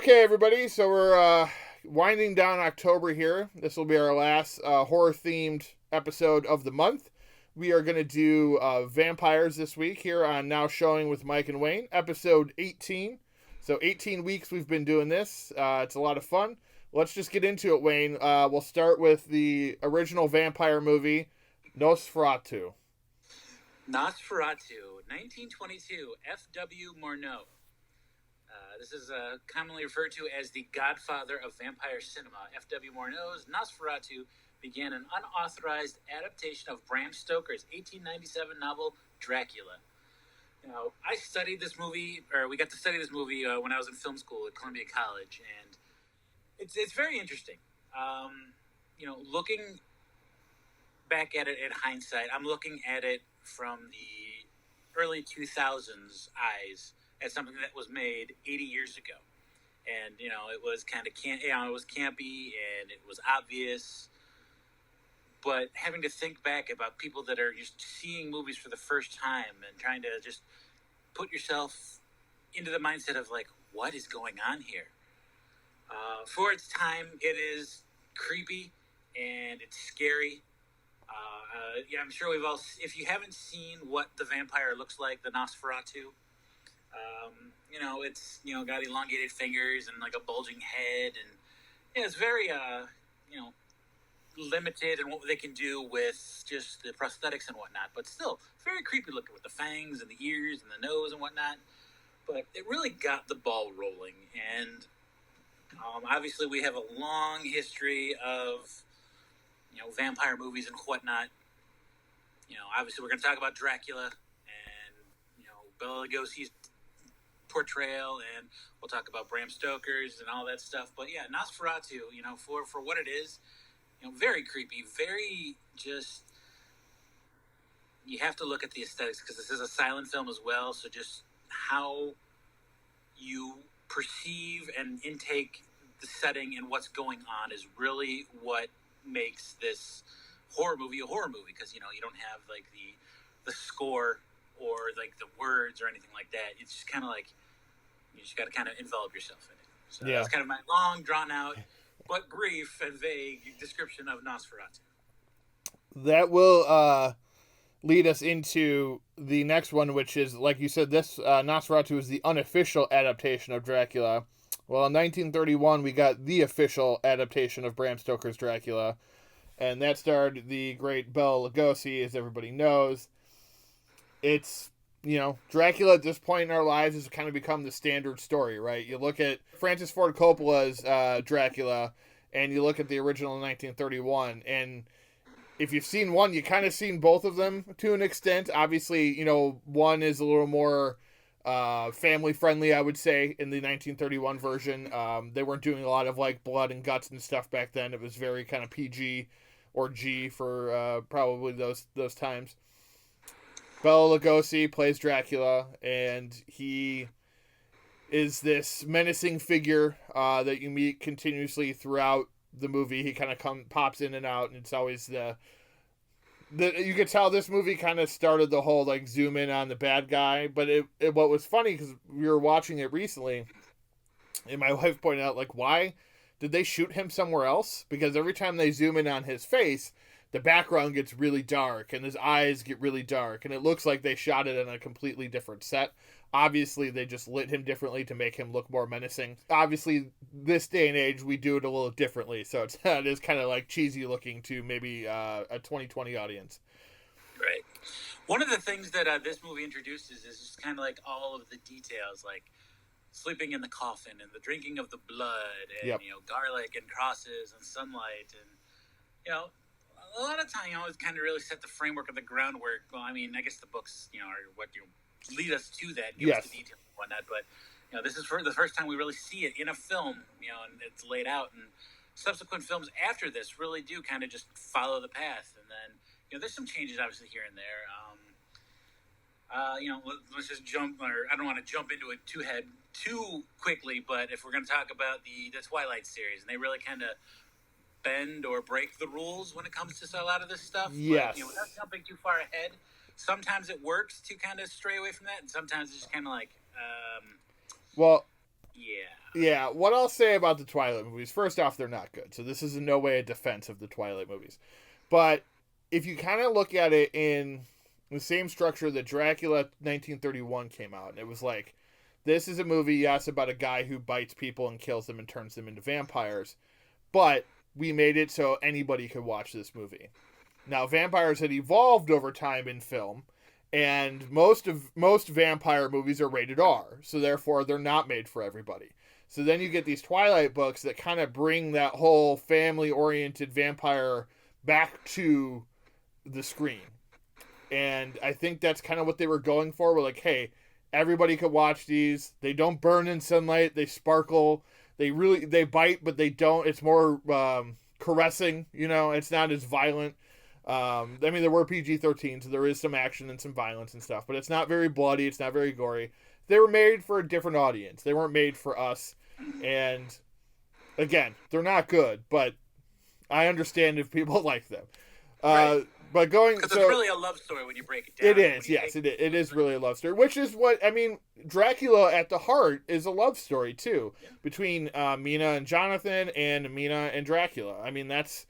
Okay, everybody. So we're winding down October here. This will be our last horror-themed episode of the month. We are going to do vampires this week here on Now Showing with Mike and Wayne, episode 18. So 18 weeks we've been doing this. It's a lot of fun. Let's just get into it, Wayne. We'll start with the original vampire movie, Nosferatu. Nosferatu, 1922, F.W. Murnau. This is commonly referred to as the godfather of vampire cinema. F.W. Murnau's Nosferatu began an unauthorized adaptation of Bram Stoker's 1897 novel Dracula. Now, I studied this movie, or we got to study this movie when I was in film school at Columbia College, and it's very interesting. Looking back at it in hindsight, I'm looking at it from the early 2000s eyes as something that was made 80 years ago. And, it was kind of it was campy and it was obvious. But having to think back about people that are just seeing movies for the first time and trying to just put yourself into the mindset of, like, what is going on here? For its time, it is creepy and it's scary. I'm sure we've all, if you haven't seen what the vampire looks like, the Nosferatu, it's, got elongated fingers and like a bulging head, and it's very, limited in what they can do with just the prosthetics and whatnot, but still very creepy looking with the fangs and the ears and the nose and whatnot. But it really got the ball rolling, and obviously we have a long history of, vampire movies and whatnot. Obviously we're going to talk about Dracula and, Bela Lugosi's portrayal, and we'll talk about Bram Stoker's and all that stuff. But yeah, Nosferatu, for what it is, very creepy, very just, you have to look at the aesthetics because this is a silent film as well. So just how you perceive and intake the setting and what's going on is really what makes this horror movie a horror movie, because you don't have like the score or like the words or anything like that. It's just kind of like you just got to kind of envelop yourself in it. So yeah, that's kind of my long, drawn out but brief and vague description of Nosferatu. That will lead us into the next one, which is, like you said, this Nosferatu is the unofficial adaptation of Dracula. Well, in 1931, we got the official adaptation of Bram Stoker's Dracula, and that starred the great Bela Lugosi, as everybody knows. It's, Dracula at this point in our lives has kind of become the standard story, right? You look at Francis Ford Coppola's Dracula, and you look at the original in 1931, and if you've seen one, you kind of seen both of them to an extent. Obviously, one is a little more family friendly, I would say, in the 1931 version. They weren't doing a lot of like blood and guts and stuff back then. It was very kind of PG or G for probably those times. Bela Lugosi plays Dracula, and he is this menacing figure that you meet continuously throughout the movie. He kind of pops in and out, and it's always the you could tell this movie kind of started the whole like zoom in on the bad guy. But it what was funny, because we were watching it recently, and my wife pointed out, like, why did they shoot him somewhere else? Because every time they zoom in on his face, the background gets really dark and his eyes get really dark, and it looks like they shot it on a completely different set. Obviously, they just lit him differently to make him look more menacing. Obviously, this day and age, we do it a little differently, so it is kind of like cheesy looking to maybe a 2020 audience. Right. One of the things that this movie introduces is just kind of like all of the details, like sleeping in the coffin and the drinking of the blood and, garlic and crosses and sunlight. And, a lot of time, it's kind of really set the framework of the groundwork. Well, I mean, I guess the books, are what lead us to that, give us the details and whatnot. But, this is for the first time we really see it in a film, and it's laid out. And subsequent films after this really do kind of just follow the path. And then, there's some changes, obviously, here and there. Let's just jump, or I don't want to jump into it too quickly, but if we're going to talk about the Twilight series, and they really kind of bend or break the rules when it comes to a lot of this stuff. Yes. But, without jumping too far ahead, sometimes it works to kind of stray away from that, and sometimes it's just kind of like, well, Yeah, what I'll say about the Twilight movies, first off, they're not good. So this is in no way a defense of the Twilight movies. But if you kind of look at it in the same structure that Dracula 1931 came out, and it was like, this is a movie, yes, about a guy who bites people and kills them and turns them into vampires, but we made it so anybody could watch this movie. Now, vampires had evolved over time in film, and most vampire movies are rated R, so therefore they're not made for everybody. So then you get these Twilight books that kind of bring that whole family-oriented vampire back to the screen. And I think that's kind of what they were going for. We're like, hey, everybody could watch these. They don't burn in sunlight. They sparkle. They bite, but they don't. It's more caressing, It's not as violent. I mean, there were PG-13, so there is some action and some violence and stuff, but it's not very bloody. It's not very gory. They were made for a different audience. They weren't made for us. And again, they're not good, but I understand if people like them. Right. But because it's really a love story when you break it down. It is, yes, it is really a love story, which is what, I mean, Dracula at the heart is a love story, too, between Mina and Jonathan and Mina and Dracula. I mean, that's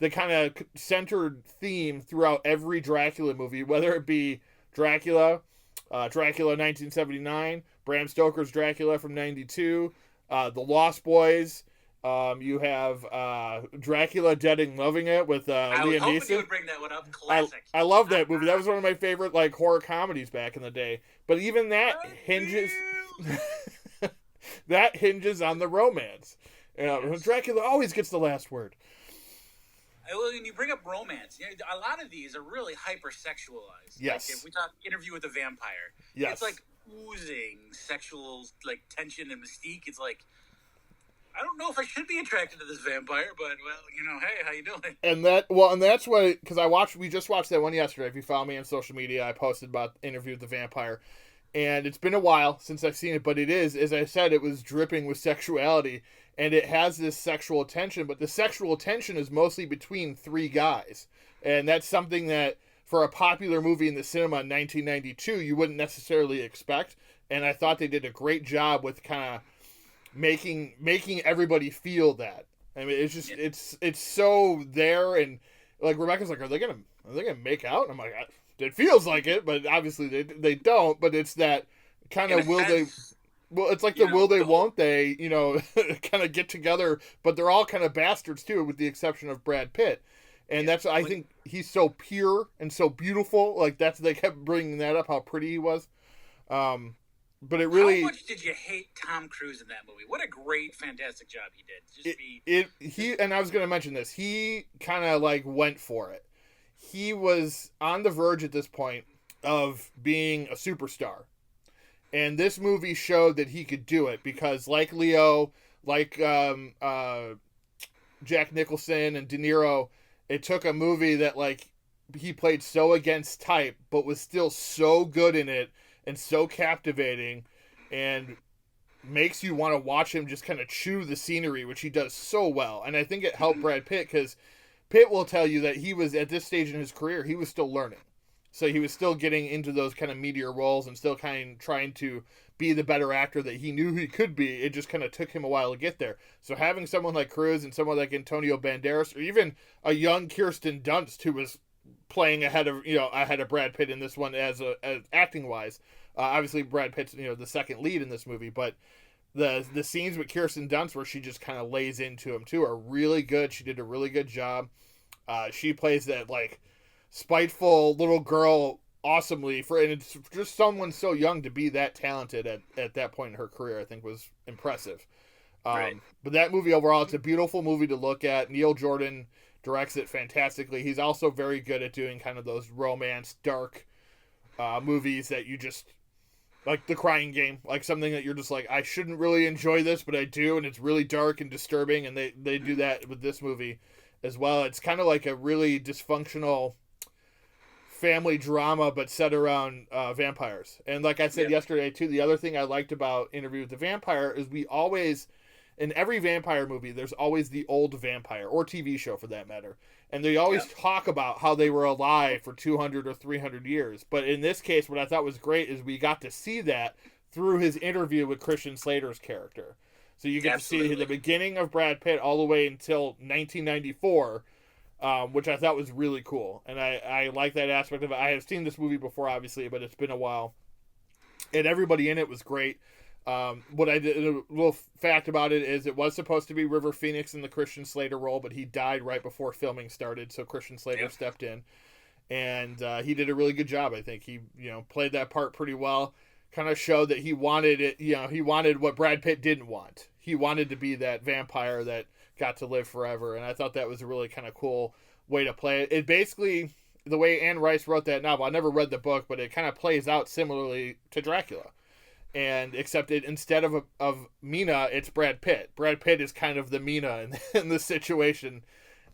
the kind of centered theme throughout every Dracula movie, whether it be Dracula 1979, Bram Stoker's Dracula from 92, The Lost Boys. You have Dracula Dead and Loving It with Liam Neeson. I was hoping you would bring that one up. Classic. I love that movie. That was one of my favorite horror comedies back in the day. But even that hinges on the romance. Dracula always gets the last word. Well, when you bring up romance, a lot of these are really hypersexualized. Yes. If we talk Interview with a Vampire, yes. It's oozing sexual tension and mystique. It's I don't know if I should be attracted to this vampire, but hey, how you doing? And that's what, because we just watched that one yesterday. If you follow me on social media, I posted about Interview with the Vampire, and it's been a while since I've seen it, but it is, as I said, it was dripping with sexuality, and it has this sexual tension, but the sexual tension is mostly between three guys, and that's something that for a popular movie in the cinema in 1992 you wouldn't necessarily expect, and I thought they did a great job with kind of making everybody feel that. I mean, it's just it's so there, and Rebecca's like, are they gonna make out? And I'm like, it feels like it, but obviously they don't. But it's that kind of will they? Well, it's like the will they, won't they? Kind of get together, but they're all kind of bastards too, with the exception of Brad Pitt. And that's, I think he's so pure and so beautiful. They kept bringing that up, how pretty he was. But it really. How much did you hate Tom Cruise in that movie? What a great, fantastic job he did. And I was going to mention this. He kind of went for it. He was on the verge at this point of being a superstar, and this movie showed that he could do it because, like Leo, Jack Nicholson and De Niro, it took a movie that he played so against type, but was still so good in it. And so captivating, and makes you want to watch him just kind of chew the scenery, which he does so well. And I think it helped Brad Pitt, because Pitt will tell you that he was, at this stage in his career, he was still learning. So he was still getting into those kind of meteor roles and still kind of trying to be the better actor that he knew he could be. It just kind of took him a while to get there. So having someone like Cruise and someone like Antonio Banderas, or even a young Kirsten Dunst, who was playing ahead of Brad Pitt in this one as acting wise. Obviously Brad Pitt's the second lead in this movie, but the scenes with Kirsten Dunst where she just kind of lays into him too are really good. She did a really good job. She plays that spiteful little girl awesomely, and it's just someone so young to be that talented at that point in her career, I think was impressive. Right. But that movie overall, it's a beautiful movie to look at. Neil Jordan directs it fantastically. He's also very good at doing kind of those romance, dark movies that you just, like The Crying Game, something that you're just I shouldn't really enjoy this, but I do, and it's really dark and disturbing, and they do that with this movie as well. It's kind of like a really dysfunctional family drama, but set around vampires. And like I said yesterday, too, the other thing I liked about Interview with the Vampire is we always, in every vampire movie, there's always the old vampire, or TV show for that matter. And they always talk about how they were alive for 200 or 300 years. But in this case, what I thought was great is we got to see that through his interview with Christian Slater's character. So you get to see Absolutely. the beginning of Brad Pitt all the way until 1994, which I thought was really cool. And I like that aspect of it. I have seen this movie before, obviously, but it's been a while. And everybody in it was great. What I did, a little fact about it is it was supposed to be River Phoenix in the Christian Slater role, but he died right before filming started, so Christian Slater stepped in. And he did a really good job, I think. He, played that part pretty well. Kind of showed that he wanted it, he wanted what Brad Pitt didn't want. He wanted to be that vampire that got to live forever, and I thought that was a really kind of cool way to play it. It basically, the way Anne Rice wrote that novel, I never read the book, but it kind of plays out similarly to Dracula. And except instead of Mina, it's Brad Pitt. Brad Pitt is kind of the Mina in the situation,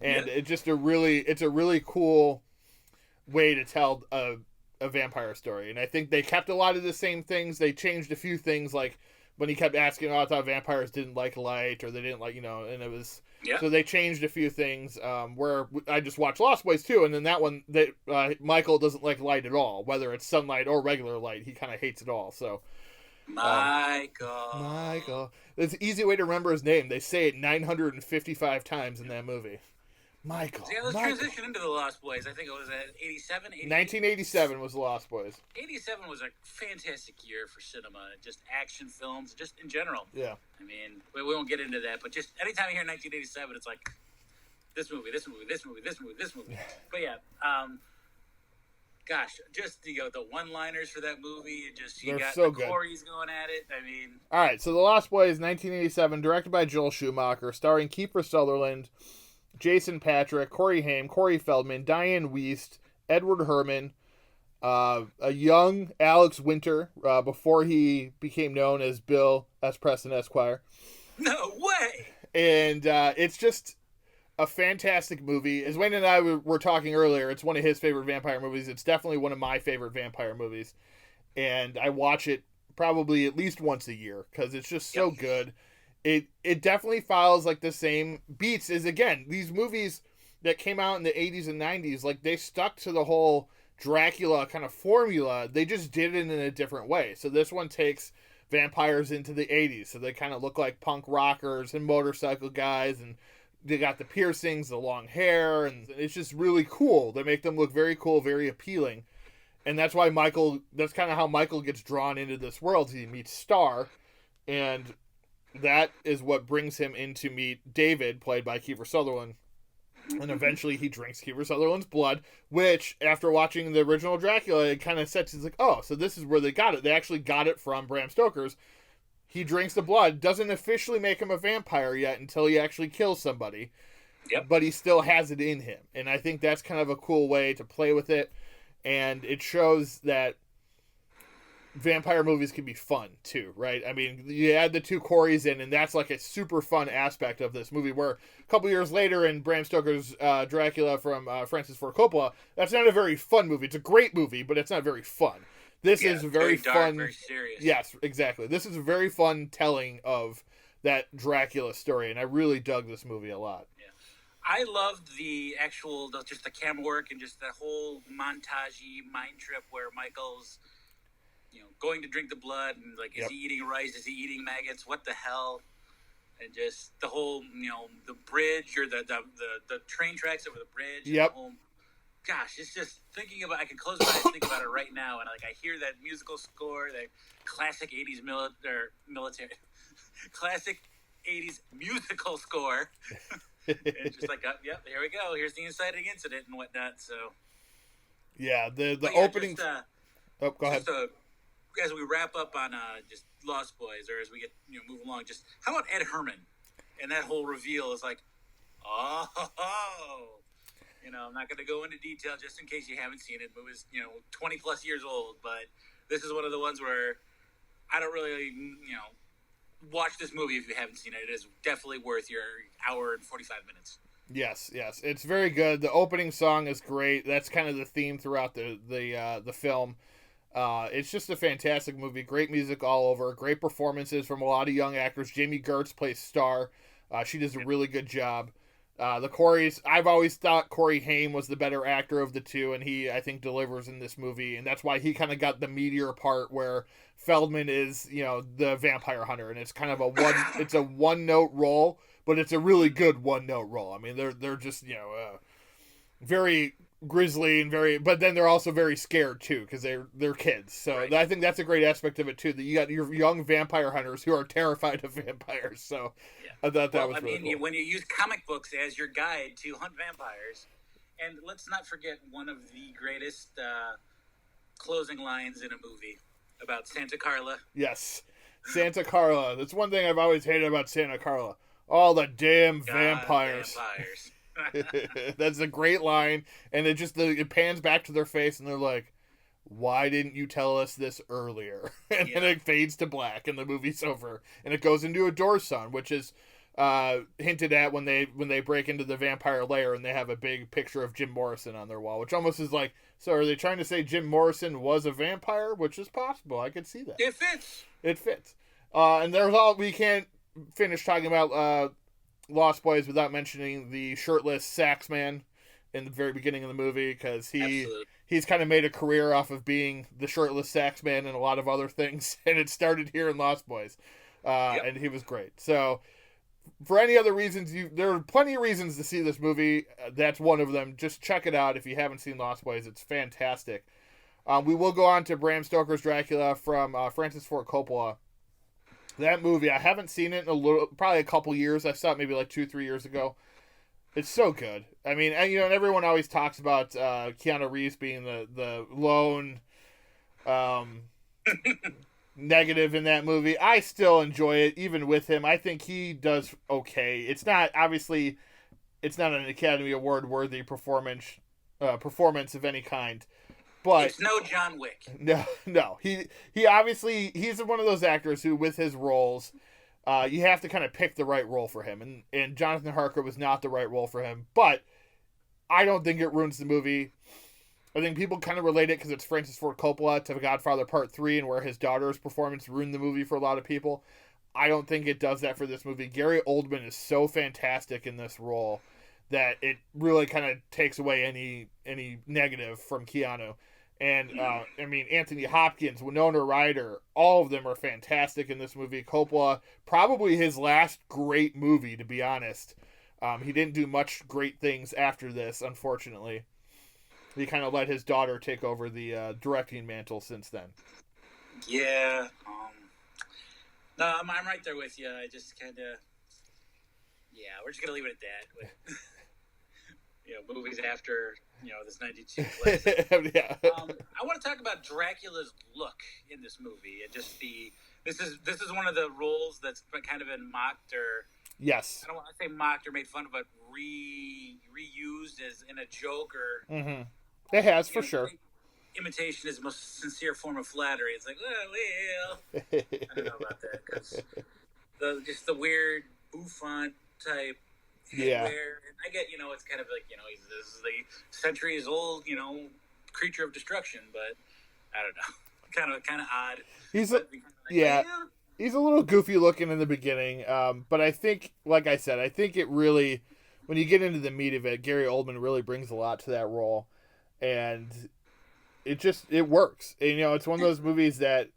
and it's a really cool way to tell a vampire story. And I think they kept a lot of the same things. They changed a few things, like when he kept asking, I thought vampires didn't like light, or they didn't like, and it was... So they changed a few things, where I just watched Lost Boys too, and then that one, Michael doesn't like light at all, whether it's sunlight or regular light. He kind of hates it all, so... Michael. It's an easy way to remember his name. They say it 955 times in that movie. Michael. Yeah, let's transition into the Lost Boys. I think it was at 87? 1987 was the Lost Boys. 87 was a fantastic year for cinema, just action films, just in general. Yeah. I mean, we won't get into that, but just anytime you hear 1987, it's like this movie. But yeah, gosh, just the one-liners for that movie, and just you got the Corey's going at it. I mean, all right. So the Lost Boys, 1987, directed by Joel Schumacher, starring Kiefer Sutherland, Jason Patric, Corey Haim, Corey Feldman, Diane Wiest, Edward Herrmann, a young Alex Winter before he became known as Bill S. Preston Esquire. No way. And it's just a fantastic movie. As Wayne and I were talking earlier, it's one of his favorite vampire movies. It's definitely one of my favorite vampire movies. And I watch it probably at least once a year because it's just so good. It definitely follows like the same beats as, again, these movies that came out in the 80s and 90s. Like, they stuck to the whole Dracula kind of formula. They just did it in a different way. So this one takes vampires into the 80s. So they kind of look like punk rockers and motorcycle guys, and they got the piercings, the long hair, and it's just really cool. They make them look very cool, very appealing. And that's why that's kind of how Michael gets drawn into this world. He meets Star, and that is what brings him in to meet David, played by Kiefer Sutherland. And eventually he drinks Kiefer Sutherland's blood, which, after watching the original Dracula, it kind of sets, it's like, oh, so this is where they got it. They actually got it from Bram Stoker's. He drinks the blood, doesn't officially make him a vampire yet until he actually kills somebody. Yep. But he still has it in him. And I think that's kind of a cool way to play with it. And it shows that vampire movies can be fun too, right? I mean, you add the two Coreys in, and that's like a super fun aspect of this movie, where a couple years later in Bram Stoker's Dracula from Francis Ford Coppola, that's not a very fun movie. It's a great movie, but it's not very fun. This is very dark, fun. Very serious. Yes, exactly. This is a very fun telling of that Dracula story, and I really dug this movie a lot. Yeah. I loved the camera work and just that whole montage-y mind trip where Michael's, going to drink the blood, and like, is he eating rice? Is he eating maggots? What the hell? And just the whole, the bridge, or the train tracks over the bridge. Yep. Gosh, it's just thinking about. I can close my eyes and think about it right now, and like I hear that musical score, that classic '80s military, classic '80s musical score. It's just like, yep, here we go. Here's the inciting incident and whatnot. So, yeah, the opening. Go ahead. As we wrap up on just Lost Boys, or as we get move along, just how about Ed Herrmann and that whole reveal is like, oh. I'm not going to go into detail just in case you haven't seen it. It was 20 plus years old, but this is one of the ones where I don't really watch this movie if you haven't seen it. It is definitely worth your hour and 45 minutes. Yes, it's very good. The opening song is great. That's kind of the theme throughout the film. It's just a fantastic movie. Great music all over. Great performances from a lot of young actors. Jamie Gertz plays Star. She does a really good job. The Corey's, I've always thought Corey Haim was the better actor of the two, and he, I think, delivers in this movie, and that's why he kind of got the meteor part where Feldman is, the vampire hunter, and it's kind of it's a one-note role, but it's a really good one-note role. I mean, they're just, very grisly and but then they're also very scared too because they're kids. So right. I think that's a great aspect of it too. That you got your young vampire hunters who are terrified of vampires. So yeah. I thought that was really cool. When you use comic books as your guide to hunt vampires, and let's not forget one of the greatest closing lines in a movie about Santa Carla. Yes, Santa Carla. That's one thing I've always hated about Santa Carla. All the damn vampires. That's a great line, and it pans back to their face, and they're like, "Why didn't you tell us this earlier?" And then it fades to black, and the movie's over, and it goes into a door song, which is hinted at when they break into the vampire lair, and they have a big picture of Jim Morrison on their wall, which almost is like, so are they trying to say Jim Morrison was a vampire? Which is possible. I could see that. It fits. And we can't finish talking about Lost Boys without mentioning the shirtless sax man in the very beginning of the movie, because he's kind of made a career off of being the shirtless sax man and a lot of other things, and it started here in Lost Boys, and he was great. So for any other reasons, there are plenty of reasons to see this movie. That's one of them. Just check it out if you haven't seen Lost Boys. It's fantastic. We will go on to Bram Stoker's Dracula from Francis Ford Coppola. That movie, I haven't seen it in probably a couple years. I saw it maybe like 2-3 years ago. It's so good. I mean, and everyone always talks about Keanu Reeves being the lone negative in that movie. I still enjoy it, even with him. I think he does okay. It's not an Academy Award worthy performance of any kind. But it's no John Wick. No. He obviously, he's one of those actors who, with his roles, you have to kind of pick the right role for him. And Jonathan Harker was not the right role for him. But I don't think it ruins the movie. I think people kind of relate it because it's Francis Ford Coppola to Godfather Part 3, and where his daughter's performance ruined the movie for a lot of people. I don't think it does that for this movie. Gary Oldman is so fantastic in this role that it really kind of takes away any negative from Keanu. And, Anthony Hopkins, Winona Ryder, all of them are fantastic in this movie. Coppola, probably his last great movie, to be honest. He didn't do much great things after this, unfortunately. He kind of let his daughter take over the directing mantle since then. Yeah. No, I'm right there with you. I just kind of... Yeah, we're just going to leave it at that. Movies after, this 92 classic. Yeah. I want to talk about Dracula's look in this movie. And just this is one of the roles that's kind of been mocked, or... Yes. I don't want to say mocked or made fun of, but reused as in a joke or... Mm-hmm. It has, for sure. Imitation is the most sincere form of flattery. It's like, well, I don't know about that, because just the weird bouffant type yeah. Where I get, it's kind of like, this is the centuries old, creature of destruction, but I don't know, kind of odd. He's a little goofy looking in the beginning, but I think, like I said, it really, when you get into the meat of it, Gary Oldman really brings a lot to that role, and it works. And, it's one of those movies that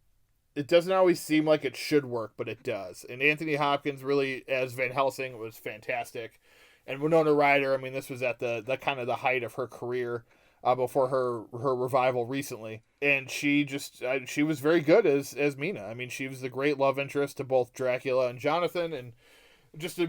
it doesn't always seem like it should work, but it does. And Anthony Hopkins really, as Van Helsing, was fantastic. And Winona Ryder, this was at the kind of the height of her career before her revival recently. And she was very good as Mina. She was the great love interest to both Dracula and Jonathan. And it's a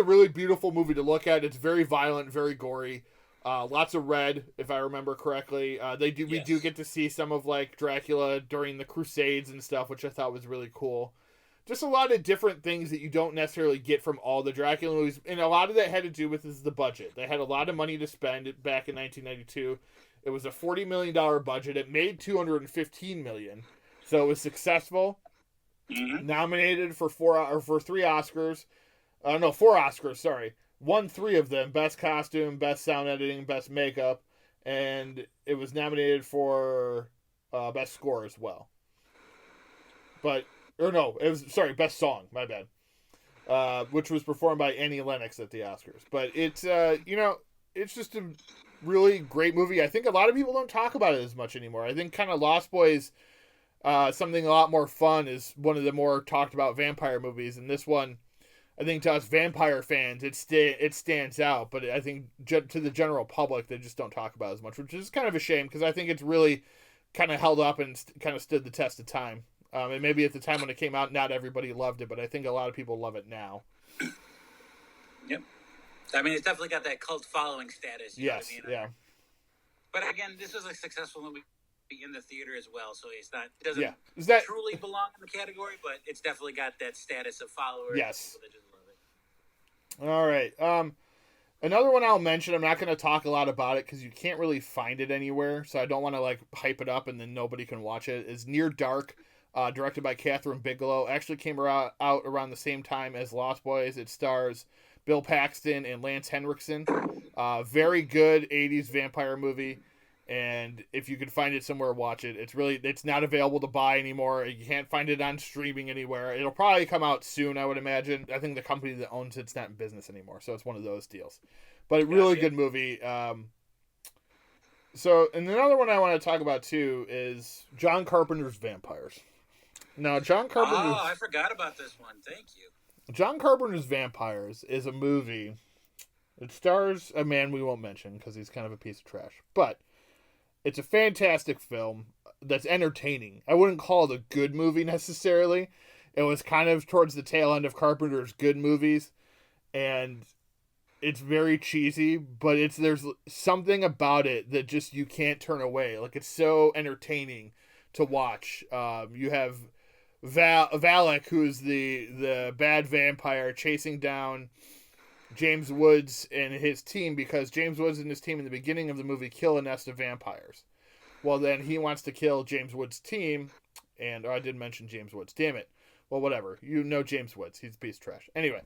really beautiful movie to look at. It's very violent, very gory. Lots of red, if I remember correctly. We do get to see some of like Dracula during the Crusades and stuff, which I thought was really cool. Just a lot of different things that you don't necessarily get from all the Dracula movies, and a lot of that had to do with is the budget. They had a lot of money to spend back in 1992. It was a $40 million budget. It made $215 million, so it was successful. Mm-hmm. Nominated for 3 Oscars. 4 Oscars. Sorry. Won 3 of them: Best Costume, Best Sound Editing, Best Makeup, and it was nominated for Best Score as well. Best Song, my bad. which was performed by Annie Lennox at the Oscars. But it's it's just a really great movie. I think a lot of people don't talk about it as much anymore. I think kind of Lost Boys, something a lot more fun, is one of the more talked about vampire movies, and this one, I think to us vampire fans, it stands out. But I think to the general public, they just don't talk about it as much, which is kind of a shame because I think it's really kind of held up and kind of stood the test of time. And maybe at the time when it came out, not everybody loved it, but I think a lot of people love it now. Yep. I mean, it's definitely got that cult following status. Yes, yeah. But again, this was a successful movie in the theater as well, so it doesn't truly belong in the category, but it's definitely got that status of followers. Yes. That just love it. All right. Another one I'll mention, I'm not going to talk a lot about it because you can't really find it anywhere, so I don't want to like hype it up and then nobody can watch it, is Near Dark, directed by Catherine Bigelow. Actually came out around the same time as Lost Boys. It stars Bill Paxton and Lance Henriksen. Very good 80s vampire movie, and if you could find it somewhere, watch it. It's not available to buy anymore. You can't find it on streaming anywhere. It'll probably come out soon, I would imagine. I think the company that owns it's not in business anymore, so it's one of those deals. But a really good movie. And another one I want to talk about too is John Carpenter's Vampires. Now, John Carpenter's... Oh, I forgot about this one. Thank you. John Carpenter's Vampires is a movie. It stars a man we won't mention because he's kind of a piece of trash. But it's a fantastic film that's entertaining. I wouldn't call it a good movie necessarily. It was kind of towards the tail end of Carpenter's good movies. And it's very cheesy, but there's something about it that just you can't turn away. Like, it's so entertaining to watch. You have Valak, who's the bad vampire, chasing down James Woods and his team because James Woods and his team in the beginning of the movie kill a nest of vampires. Well, then he wants to kill James Woods' team, and I did mention James Woods. Damn it. Well, whatever. You know James Woods. He's a piece of trash. Anyway.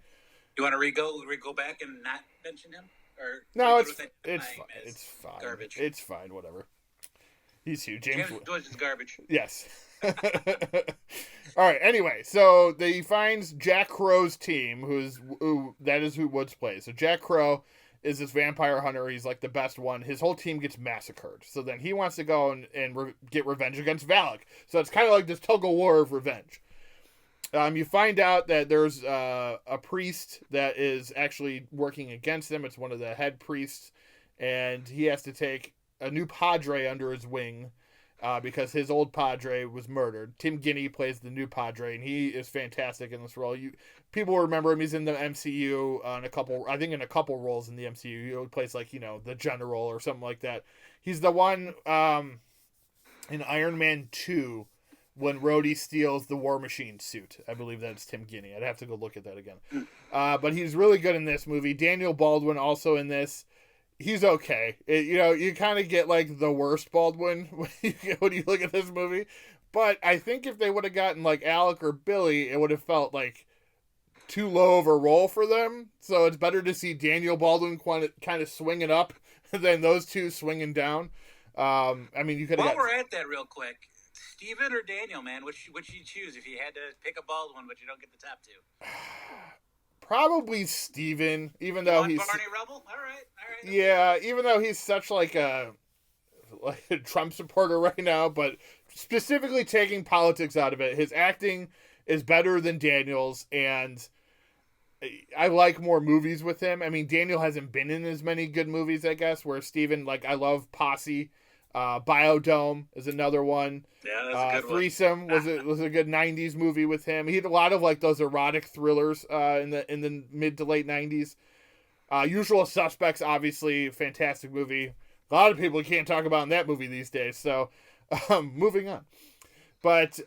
You want to go back and not mention him? Or no, it's fine. It's fine. Garbage. It's fine. Whatever. He's huge. James Woods is garbage. Yes. All right. Anyway, so he finds Jack Crow's team, that is who Woods plays. So Jack Crow is this vampire hunter. He's like the best one. His whole team gets massacred. So then he wants to go and get revenge against Valak. So it's kind of like this tug of war of revenge. You find out that there's a priest that is actually working against them. It's one of the head priests, and he has to take a new padre under his wing because his old padre was murdered. Tim Guinea plays the new padre, and he is fantastic in this role. People will remember him. He's in the MCU in a couple roles in the MCU. He plays like the general or something like that. He's the one in Iron Man 2 when Rhodey steals the War Machine suit. I believe that's Tim Guinea. I'd have to go look at that again. But he's really good in this movie. Daniel Baldwin also in this. He's okay. You kind of get like the worst Baldwin when you look at this movie. But I think if they would have gotten like Alec or Billy, it would have felt like too low of a role for them. So it's better to see Daniel Baldwin kind of swinging up than those two swinging down. I mean, you could. While we're at that, real quick, Steven or Daniel, man, which you choose if you had to pick a Baldwin, but you don't get the top two? Probably Steven, even though he's Barney Rubble. All right. Yeah, even though he's such like a Trump supporter right now, but specifically taking politics out of it, his acting is better than Daniel's, and I like more movies with him. I mean, Daniel hasn't been in as many good movies, I guess, where Steven, like, I love Posse. Biodome is another one. Yeah, that's a good Threesome one. was a good 90s movie with him. He had a lot of like those erotic thrillers in the mid to late 90s. Usual Suspects, obviously, fantastic movie. A lot of people can't talk about in that movie these days. So, moving on. But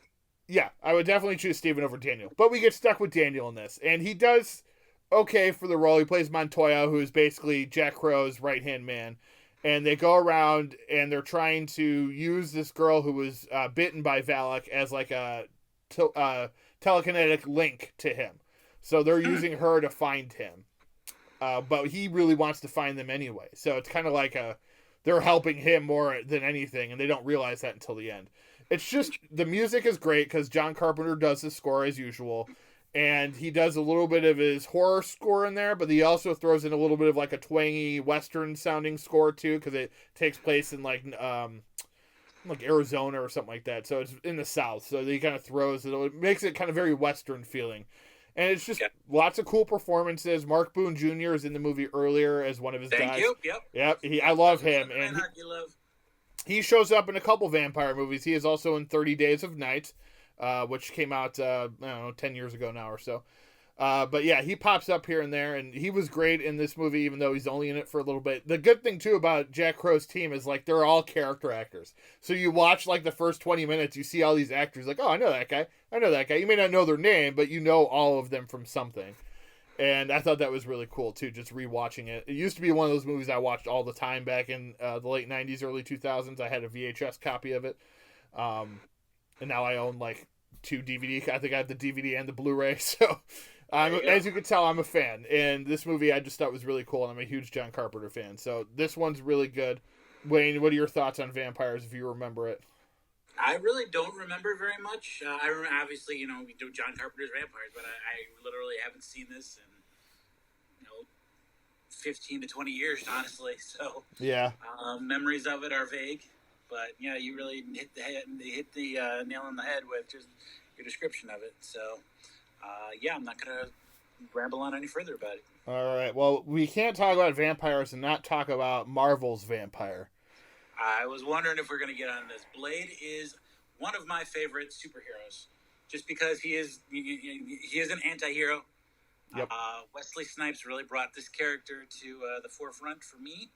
yeah, I would definitely choose Steven over Daniel. But we get stuck with Daniel in this, and he does okay for the role. He plays Montoya, who is basically Jack Crow's right-hand man. And they go around and they're trying to use this girl who was bitten by Valak as like a telekinetic link to him. So they're using her to find him. But he really wants to find them anyway. So it's kind of like they're helping him more than anything, and they don't realize that until the end. It's just, the music is great because John Carpenter does the score as usual. and he does a little bit of his horror score in there, but he also throws in a little bit of like a twangy Western sounding score too, because it takes place in like Arizona or something like that. So it's in the South. So he kind of throws it. It makes it kind of very Western feeling. And it's just lots of cool performances. Mark Boone Jr. is in the movie earlier as one of his guys. Thank you. Yep. I love him. And he shows up in a couple vampire movies. He is also in 30 Days of Night, which came out, I don't know, 10 years ago now or so. But yeah, he pops up here and there, and he was great in this movie, even though he's only in it for a little bit. The good thing, too, about Jack Crow's team is, like, they're all character actors. So you watch, like, the first 20 minutes, you see all these actors, like, oh, I know that guy. I know that guy. You may not know their name, but you know all of them from something. And I thought that was really cool, too, just rewatching it. It used to be one of those movies I watched all the time back in the late 90s, early 2000s. I had a VHS copy of it. And now I own, like, 2 DVD. I think I have the DVD and the Blu-ray, so... as you can tell, I'm a fan, and this movie I just thought was really cool, and I'm a huge John Carpenter fan, so this one's really good. Wayne, what are your thoughts on Vampires, if you remember it? I really don't remember very much. I remember, obviously, we do John Carpenter's Vampires, but I literally haven't seen this in, 15 to 20 years, honestly, so... Yeah. Memories of it are vague, but, yeah, you really hit the nail on the head with just your description of it, so... I'm not going to ramble on any further about it. All right. Well, we can't talk about vampires and not talk about Marvel's vampire. I was wondering if we're going to get on this. Blade is one of my favorite superheroes, just because he is an anti-hero. Yep. Wesley Snipes really brought this character to the forefront for me.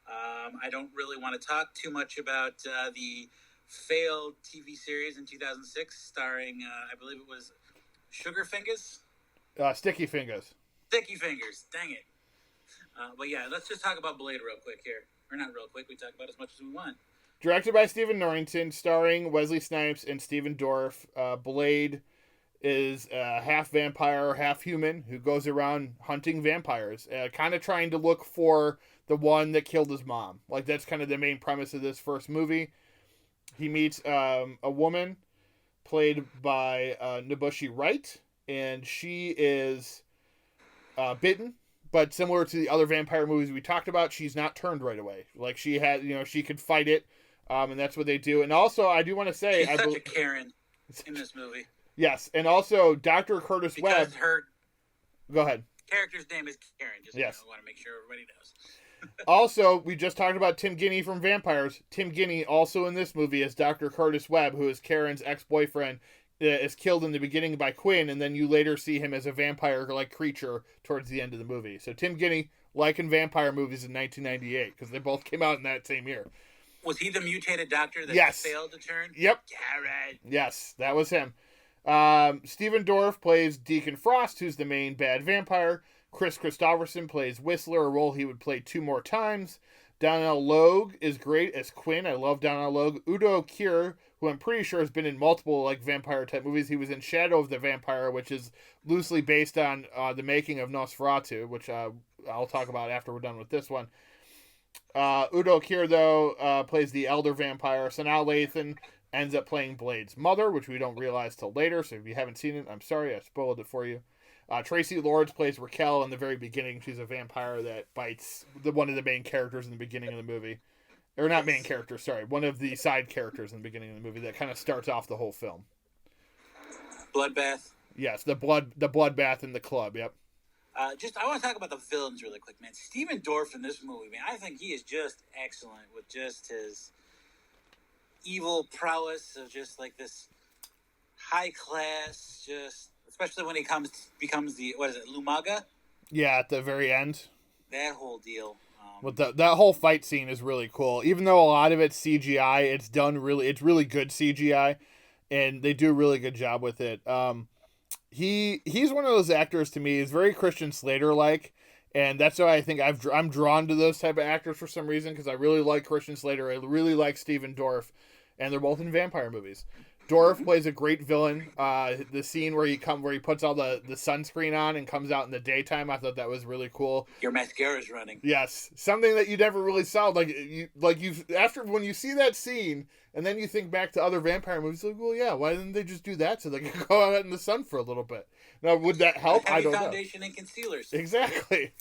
I don't really want to talk too much about the failed TV series in 2006 starring, I believe it was... Sugar Fingers? Sticky Fingers. Sticky Fingers. Dang it. But yeah, let's just talk about Blade real quick here. Or not real quick. We talk about as much as we want. Directed by Stephen Norrington, starring Wesley Snipes and Stephen Dorff. Blade is half vampire, half human, who goes around hunting vampires, kind of trying to look for the one that killed his mom. Like, that's kind of the main premise of this first movie. He meets a woman played by Nabushi Wright, and she is bitten, but similar to the other vampire movies we talked about, she's not turned right away. Like, she had, she could fight it, and that's what they do. And also, I do want to say... She's such a Karen in this movie. Yes, and also, Dr. Curtis Webb... her... Go ahead. Character's name is Karen, just yes. I want to make sure everybody knows. Also, we just talked about Tim Guinea from Vampires. Tim Guinea, also in this movie, is Dr. Curtis Webb, who is Karen's ex-boyfriend, is killed in the beginning by Quinn, and then you later see him as a vampire-like creature towards the end of the movie. So Tim Guinea, like in vampire movies in 1998, because they both came out in that same year. Was he the mutated doctor that failed to turn? Yep. Karen. Yes, that was him. Stephen Dorff plays Deacon Frost, who's the main bad vampire. Chris Christopherson plays Whistler, a role he would play 2 more times. Donnell Logue is great as Quinn. I love Donnell Logue. Udo Kier, who I'm pretty sure has been in multiple vampire-type movies. He was in Shadow of the Vampire, which is loosely based on the making of Nosferatu, which I'll talk about after we're done with this one. Udo Kier, though, plays the elder vampire. Sanaa Lathan ends up playing Blade's mother, which we don't realize till later, so if you haven't seen it, I'm sorry, I spoiled it for you. Tracy Lords plays Raquel in the very beginning. She's a vampire that bites one of the main characters in the beginning of the movie. Or not main character, sorry. One of the side characters in the beginning of the movie that kind of starts off the whole film. Bloodbath? Yes, the bloodbath in the club, yep. I want to talk about the villains really quick, man. Stephen Dorff in this movie, man, I think he is just excellent with just his evil prowess of just like this high class, just... Especially when he becomes the, what is it, Lumaga? Yeah, at the very end. That whole deal. But that whole fight scene is really cool. Even though a lot of it's CGI, it's really good CGI, and they do a really good job with it. He's one of those actors to me. He's very Christian Slater-like, and that's why I think I'm drawn to those type of actors for some reason, because I really like Christian Slater. I really like Stephen Dorff, and they're both in vampire movies. Dorff plays a great villain. The scene where he puts all the sunscreen on and comes out in the daytime, I thought that was really cool. Your mascara's running. Yes, something that you never really saw. After when you see that scene, and then you think back to other vampire movies, like, well, yeah, why didn't they just do that so they could go out in the sun for a little bit? Now, would that help? I don't know. Foundation and concealers. Exactly.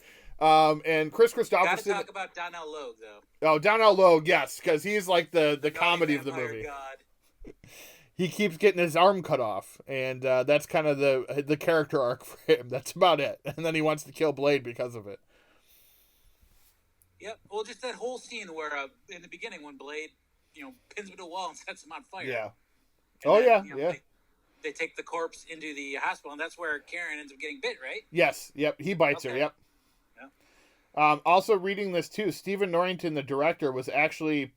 And Chris Christopherson. Gotta talk about Donnell Logue, though. Oh, Donnell Logue, yes, because he's like the comedy of the movie. God. He keeps getting his arm cut off, and that's kind of the character arc for him. That's about it. And then he wants to kill Blade because of it. Yep. Well, just that whole scene where in the beginning when Blade, pins him to a wall and sets him on fire. Yeah. And yeah. They take the corpse into the hospital, and that's where Karen ends up getting bit, right? Yes. Yep. He bites her. Yep. Also reading this too, Stephen Norrington, the director, was actually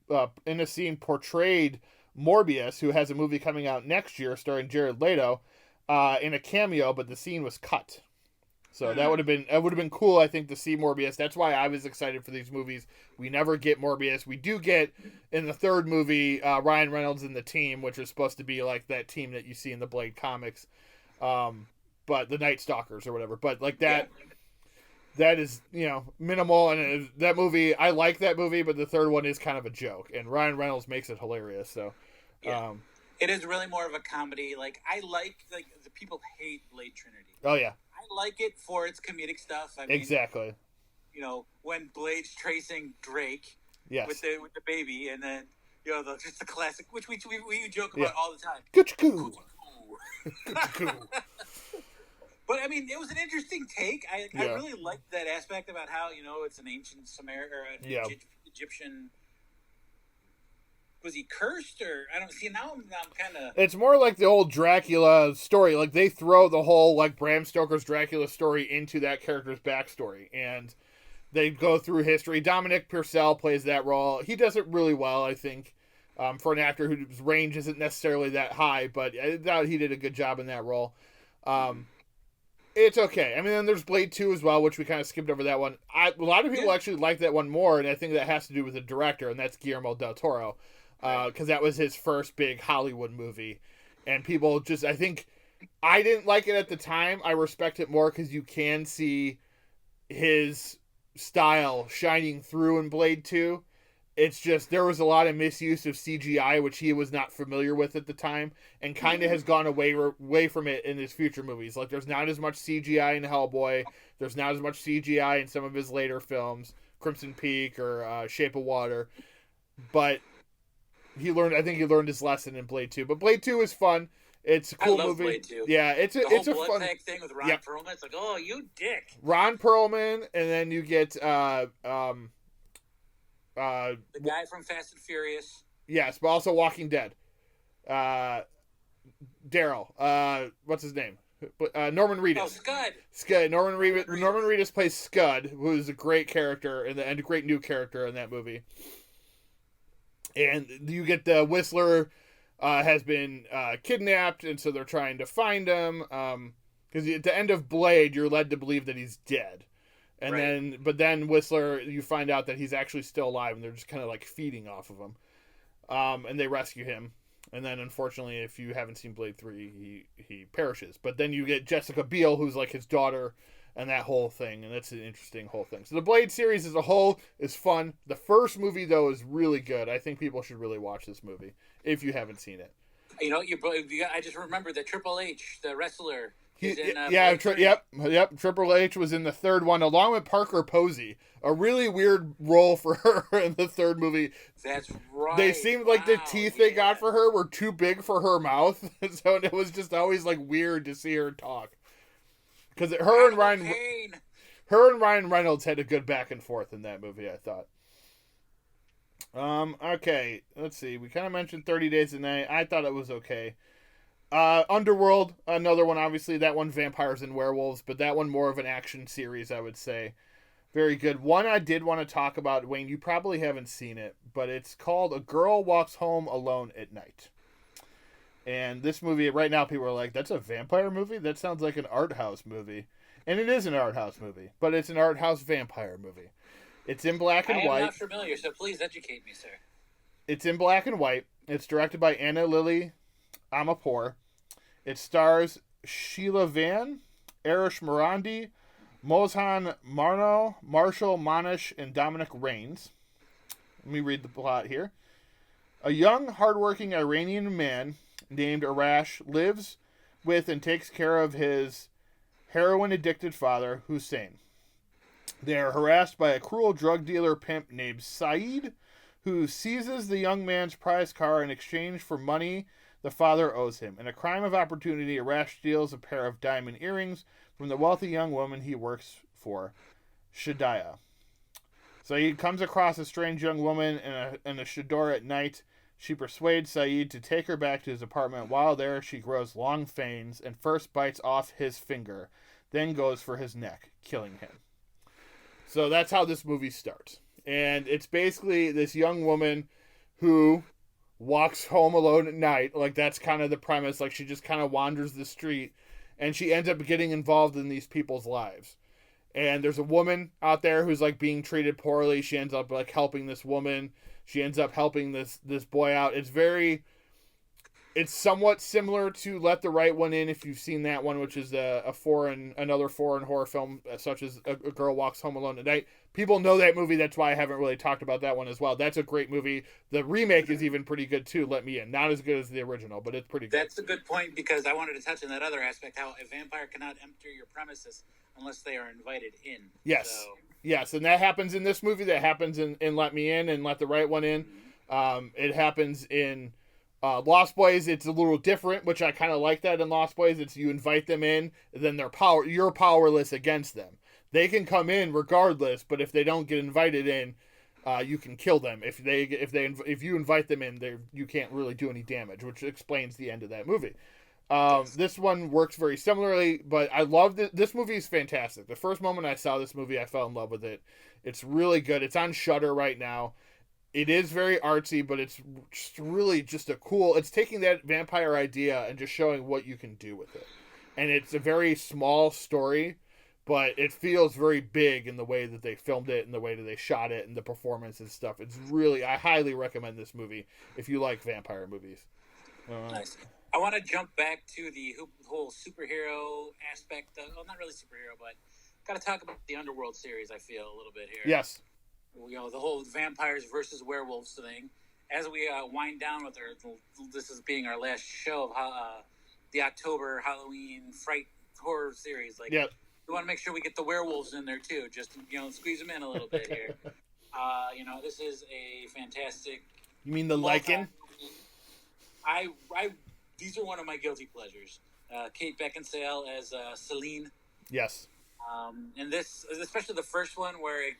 in a scene portrayed Morbius, who has a movie coming out next year starring Jared Leto, in a cameo, but the scene was cut. So that would have been cool, I think, to see Morbius. That's why I was excited for these movies. We never get Morbius. We do get in the third movie Ryan Reynolds and the team, which is supposed to be like that team that you see in the Blade comics, but the Night Stalkers or whatever. But like that. Yeah. That is, minimal, and that movie, I like that movie, but the third one is kind of a joke, and Ryan Reynolds makes it hilarious, so. Yeah. It is really more of a comedy. Like, I like the people hate Blade Trinity. Oh, yeah. I like it for its comedic stuff. I mean, exactly. When Blade's tracing Drake with the baby, and then, just the classic, which we joke about all the time. Good. But, I mean, it was an interesting take. I really liked that aspect about how, it's an ancient Egyptian... Was he cursed, or... I don't see, now I'm kind of... It's more like the old Dracula story. Like, they throw the whole, Bram Stoker's Dracula story into that character's backstory. And they go through history. Dominic Purcell plays that role. He does it really well, I think, for an actor whose range isn't necessarily that high. But I thought he did a good job in that role. It's okay. I mean, then there's Blade 2 as well, which we kind of skipped over that one. A lot of people actually like that one more, and I think that has to do with the director, and that's Guillermo del Toro, because that was his first big Hollywood movie. And people just, I think, I didn't like it at the time. I respect it more because you can see his style shining through in Blade 2. It's just, there was a lot of misuse of CGI, which he was not familiar with at the time, and kind of has gone away from it in his future movies. Like, there's not as much CGI in Hellboy. There's not as much CGI in some of his later films, Crimson Peak or Shape of Water. But I think he learned his lesson in Blade 2. But Blade 2 is fun. It's a cool movie. Blade 2. Yeah, it's a fun thing with Ron Perlman. It's like, oh, you dick. Ron Perlman, and then you get the guy from Fast and Furious. Yes, but also Walking Dead. Daryl. What's his name? Norman Reedus. Oh, Scud. Scud. Norman Reedus plays Scud, who is a great character and a great new character in that movie. And you get the Whistler has been kidnapped, and so they're trying to find him. Because at the end of Blade, you're led to believe that he's dead. And then Whistler, you find out that he's actually still alive, and they're just kind of feeding off of him. And they rescue him. And then, unfortunately, if you haven't seen Blade 3, he perishes. But then you get Jessica Biel, who's his daughter, and that whole thing. And that's an interesting whole thing. So the Blade series as a whole is fun. The first movie, though, is really good. I think people should really watch this movie if you haven't seen it. I just remembered that Triple H, the wrestler... Triple H was in the third one along with Parker Posey. A really weird role for her in the third movie. That's right. They seemed like the teeth they got for her were too big for her mouth, so it was just always weird to see her talk. Because her and Ryan Reynolds had a good back and forth in that movie, I thought. Okay, let's see. We kind of mentioned 30 Days a Night. I thought it was okay. Underworld, another one, obviously. That one, vampires and werewolves, but that one more of an action series, I would say. Very good. One I did want to talk about, Wayne, you probably haven't seen it, but it's called A Girl Walks Home Alone at Night. And this movie, right now, people are like, that's a vampire movie? That sounds like an art house movie. And it is an art house movie, but it's an art house vampire movie. It's in black and white. I am not familiar, so please educate me, sir. It's in black and white. It's directed by Anna Lily Amapour. It stars Sheila Van, Arish Morandi, Mozhan Marno, Marshall Monish, and Dominic Raines. Let me read the plot here. A young, hardworking Iranian man named Arash lives with and takes care of his heroin-addicted father, Hussein. They are harassed by a cruel drug dealer pimp named Saeed, who seizes the young man's prize car in exchange for money the father owes him. In a crime of opportunity, Arash steals a pair of diamond earrings from the wealthy young woman he works for, Shadiah. So he comes across a strange young woman in a chador at night. She persuades Saeed to take her back to his apartment. While there, she grows long fangs and first bites off his finger, then goes for his neck, killing him. So that's how this movie starts. And it's basically this young woman who walks home alone at night. Like, that's kind of the premise. Like, she just kind of wanders the street, and she ends up getting involved in these people's lives. And there's a woman out there who's, like, being treated poorly. She ends up, like, helping this woman. She ends up helping this boy out. It's somewhat similar to Let the Right One In, if you've seen that one, which is another foreign horror film, such as A Girl Walks Home Alone at Night. People know that movie. That's why I haven't really talked about that one as well. That's a great movie. The remake is even pretty good too, Let Me In. Not as good as the original, but it's pretty good. That's a good point, because I wanted to touch on that other aspect, how a vampire cannot enter your premises unless they are invited in. Yes. So. Yes, and that happens in this movie. That happens in Let Me In and Let the Right One In. It happens in Lost Boys. It's a little different, which I kind of like that in Lost Boys. It's you invite them in, then you're powerless against them. They can come in regardless, but if they don't get invited in, you can kill them. If you invite them in, you can't really do any damage, which explains the end of that movie. This one works very similarly, but I love it. This movie is fantastic. The first moment I saw this movie, I fell in love with it. It's really good. It's on Shudder right now. It is very artsy, but it's really just it's taking that vampire idea and just showing what you can do with it. And it's a very small story, but it feels very big in the way that they filmed it and the way that they shot it and the performance and stuff. I highly recommend this movie if you like vampire movies. Nice. I want to jump back to the whole superhero aspect. Well, not really superhero, but got to talk about the Underworld series, I feel, a little bit here. Yes. The whole vampires versus werewolves thing. As we wind down with this is being our last show of the October Halloween Fright horror series. Like, yep. We want to make sure we get the werewolves in there too. Just squeeze them in a little bit here. This is a fantastic. You mean the Lycan? These are one of my guilty pleasures. Kate Beckinsale as Celine. Yes. And this, especially the first one, where it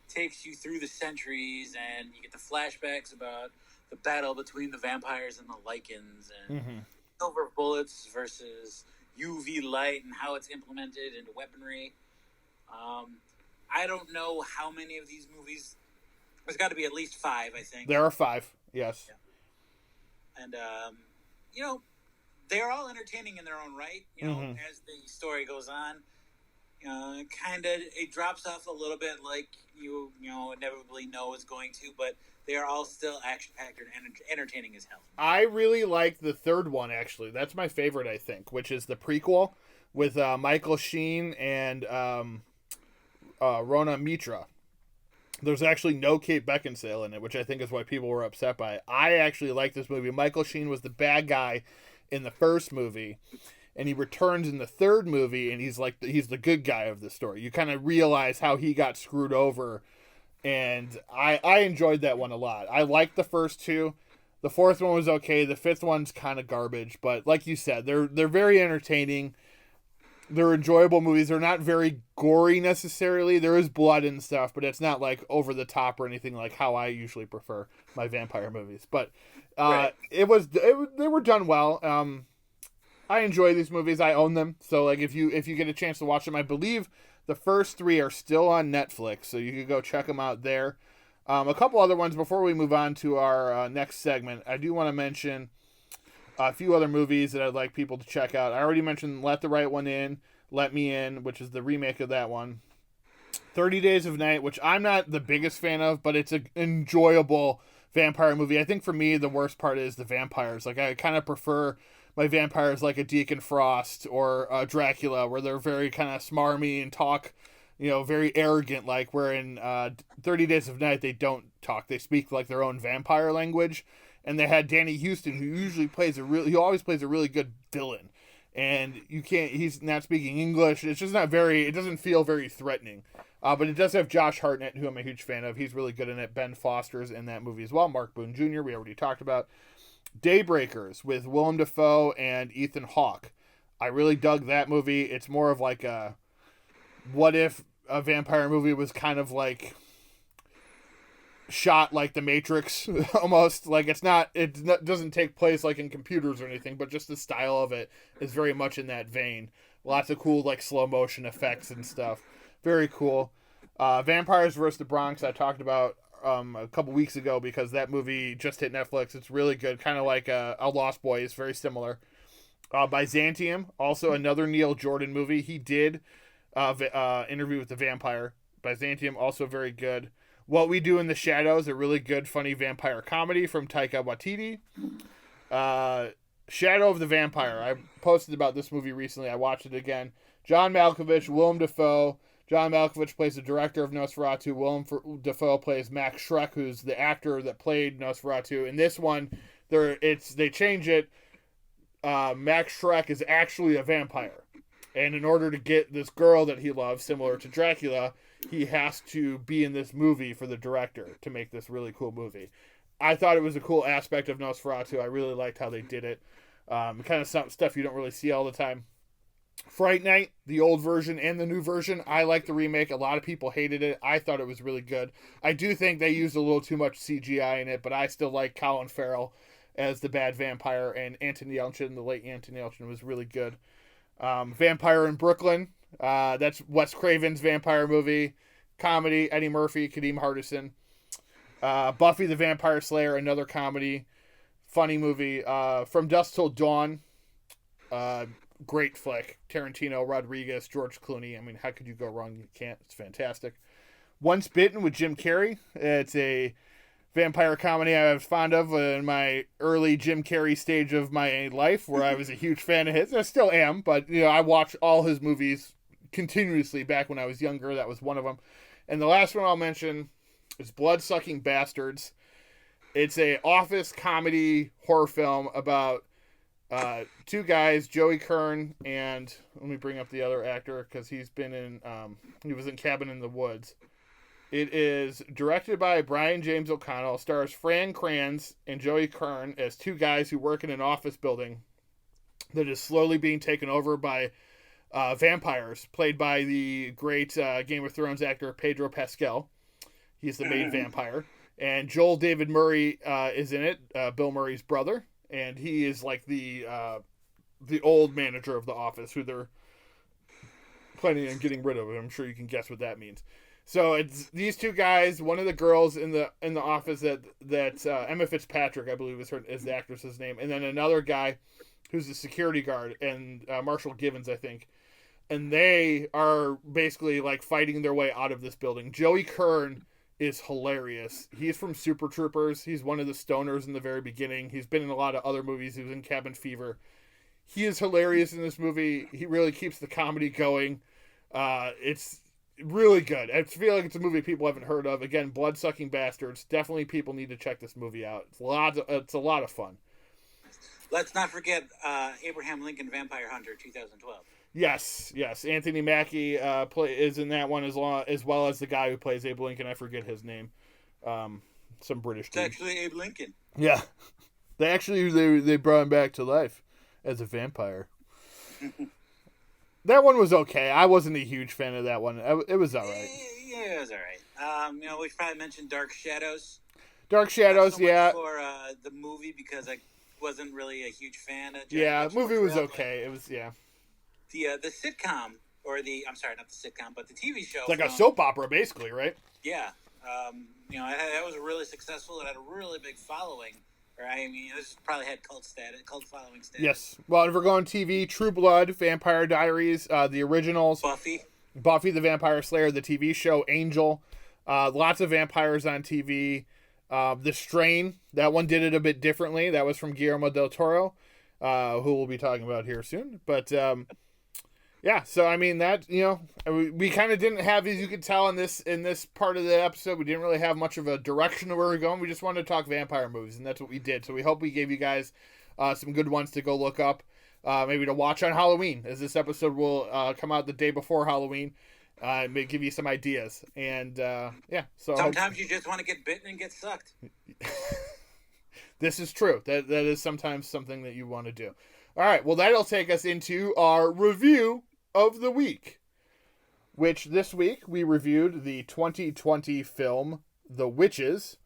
takes you through the centuries, and you get the flashbacks about the battle between the vampires and the Lycans, and silver bullets versus UV light, and how it's implemented into weaponry. I don't know how many of these movies. There's got to be at least 5, I think. There are 5. Yes. Yeah. And they're all entertaining in their own right. As the story goes on, it drops off a little bit, like you inevitably know it's going to, but they are all still action-packed and entertaining as hell. I really like the third one, actually. That's my favorite, I think, which is the prequel with Michael Sheen and Rona Mitra. There's actually no Kate Beckinsale in it, which I think is why people were upset by it. I actually like this movie. Michael Sheen was the bad guy in the first movie, and he returns in the third movie, and he's the good guy of the story. You kind of realize how he got screwed over, and I enjoyed that one a lot. I liked the first 2. The fourth one was okay. The fifth one's kind of garbage, but like you said, they're very entertaining. They're enjoyable movies. They're not very gory necessarily. There is blood and stuff, but it's not like over the top or anything like how I usually prefer my vampire movies. But right. They were done well. I enjoy these movies. I own them. So like if you get a chance to watch them, I believe the first 3 are still on Netflix, so you can go check them out there. A couple other ones before we move on to our next segment. I do want to mention a few other movies that I'd like people to check out. I already mentioned Let the Right One In, Let Me In, which is the remake of that one. 30 Days of Night, which I'm not the biggest fan of, but it's an enjoyable vampire movie. I think for me, the worst part is the vampires. Like, I kind of prefer my vampires like a Deacon Frost or Dracula, where they're very kind of smarmy and talk, very arrogant. Like, where in 30 Days of Night, they don't talk. They speak like their own vampire language. And they had Danny Houston, who he always plays a really good villain. And he's not speaking English. It's just it doesn't feel very threatening. But it does have Josh Hartnett, who I'm a huge fan of. He's really good in it. Ben Foster's in that movie as well. Mark Boone Jr., we already talked about. Daybreakers with Willem Dafoe and Ethan Hawke. I really dug that movie. It's more of like a, what if a vampire movie was kind of like shot like The Matrix, almost. Like, it doesn't take place like in computers or anything, but just the style of it is very much in that vein. Lots of cool like slow motion effects and stuff. Very cool. Vampires vs. the Bronx, I talked about a couple weeks ago because that movie just hit Netflix. It's really good, kind of like a Lost Boys, very similar. Byzantium, also another Neil Jordan movie. He did Interview with the Vampire. Byzantium, also very good. What We Do in the Shadows, a really good, funny vampire comedy from Taika Waititi. Shadow of the Vampire. I posted about this movie recently. I watched it again. John Malkovich, Willem Dafoe. John Malkovich plays the director of Nosferatu. Willem Dafoe plays Max Schreck, who's the actor that played Nosferatu. In this one, they change it. Max Schreck is actually a vampire. And in order to get this girl that he loves, similar to Dracula, he has to be in this movie for the director to make this really cool movie. I thought it was a cool aspect of Nosferatu. I really liked how they did it. Kind of stuff you don't really see all the time. Fright Night, the old version and the new version. I like the remake. A lot of people hated it. I thought it was really good. I do think they used a little too much CGI in it, but I still like Colin Farrell as the bad vampire, and Anton Yelchin, the late Anton Yelchin, was really good. Vampire in Brooklyn. That's Wes Craven's vampire movie. Comedy, Eddie Murphy, Kadeem Hardison. Buffy the Vampire Slayer, another comedy. Funny movie. From Dusk Till Dawn. Great flick. Tarantino, Rodriguez, George Clooney. I mean, how could you go wrong? You can't. It's fantastic. Once Bitten with Jim Carrey. It's a vampire comedy I was fond of in my early Jim Carrey stage of my life, where I was a huge fan of his. I still am, but I watch all his movies continuously back when I was younger. That was one of them. And the last one I'll mention is Blood-Sucking Bastards. It's a office comedy horror film about two guys, Joey Kern, and let me bring up the other actor because he was in Cabin in the Woods. It is directed by Brian James O'Connell, stars Fran Kranz and Joey Kern as two guys who work in an office building that is slowly being taken over by vampires, played by the great Game of Thrones actor Pedro Pascal. He's the main vampire. And Joel David Murray is in it, Bill Murray's brother. And he is like the old manager of the office who they're planning on getting rid of. I'm sure you can guess what that means. So it's these two guys, one of the girls in the office that Emma Fitzpatrick, I believe is the actress's name, and then another guy who's the security guard, and Marshall Givens, I think. And they are basically like fighting their way out of this building. Joey Kern is hilarious. He's from Super Troopers. He's one of the stoners in the very beginning. He's been in a lot of other movies. He was in Cabin Fever. He is hilarious in this movie. He really keeps the comedy going. It's really good. I feel like it's a movie people haven't heard of. Again, Blood-Sucking Bastards. Definitely people need to check this movie out. It's a lot of fun. Let's not forget Abraham Lincoln Vampire Hunter 2012. Yes. Anthony Mackie is in that one as well as the guy who plays Abe Lincoln. I forget his name. Some British dude. It's actually Abe Lincoln. Yeah. They brought him back to life as a vampire. That one was okay. I wasn't a huge fan of that one. It was all right. Yeah, it was all right. We should probably mention Dark Shadows. Dark Shadows, Not so yeah. much for the movie because I wasn't really a huge fan of. The movie was okay. It was, yeah. The sitcom, or I'm sorry, not the sitcom, but the TV show. It's like a soap opera, basically, right? Yeah. That was really successful. It had a really big following. Right? I mean, this probably had cult following status. Yes. Well, if we're going TV, True Blood, Vampire Diaries, the originals. Buffy the Vampire Slayer, the TV show, Angel. Lots of vampires on TV. The Strain, that one did it a bit differently. That was from Guillermo del Toro, who we'll be talking about here soon. But yeah, so I mean that, we kind of didn't have, as you could tell in this part of the episode, we didn't really have much of a direction of where we're going. We just wanted to talk vampire movies, and that's what we did. So we hope we gave you guys some good ones to go look up, maybe to watch on Halloween, as this episode will come out the day before Halloween. May give you some ideas, and yeah. So sometimes you just want to get bitten and get sucked. This is true. That is sometimes something that you want to do. All right. Well, that'll take us into our review of the week, which this week we reviewed the 2020 film The Witches,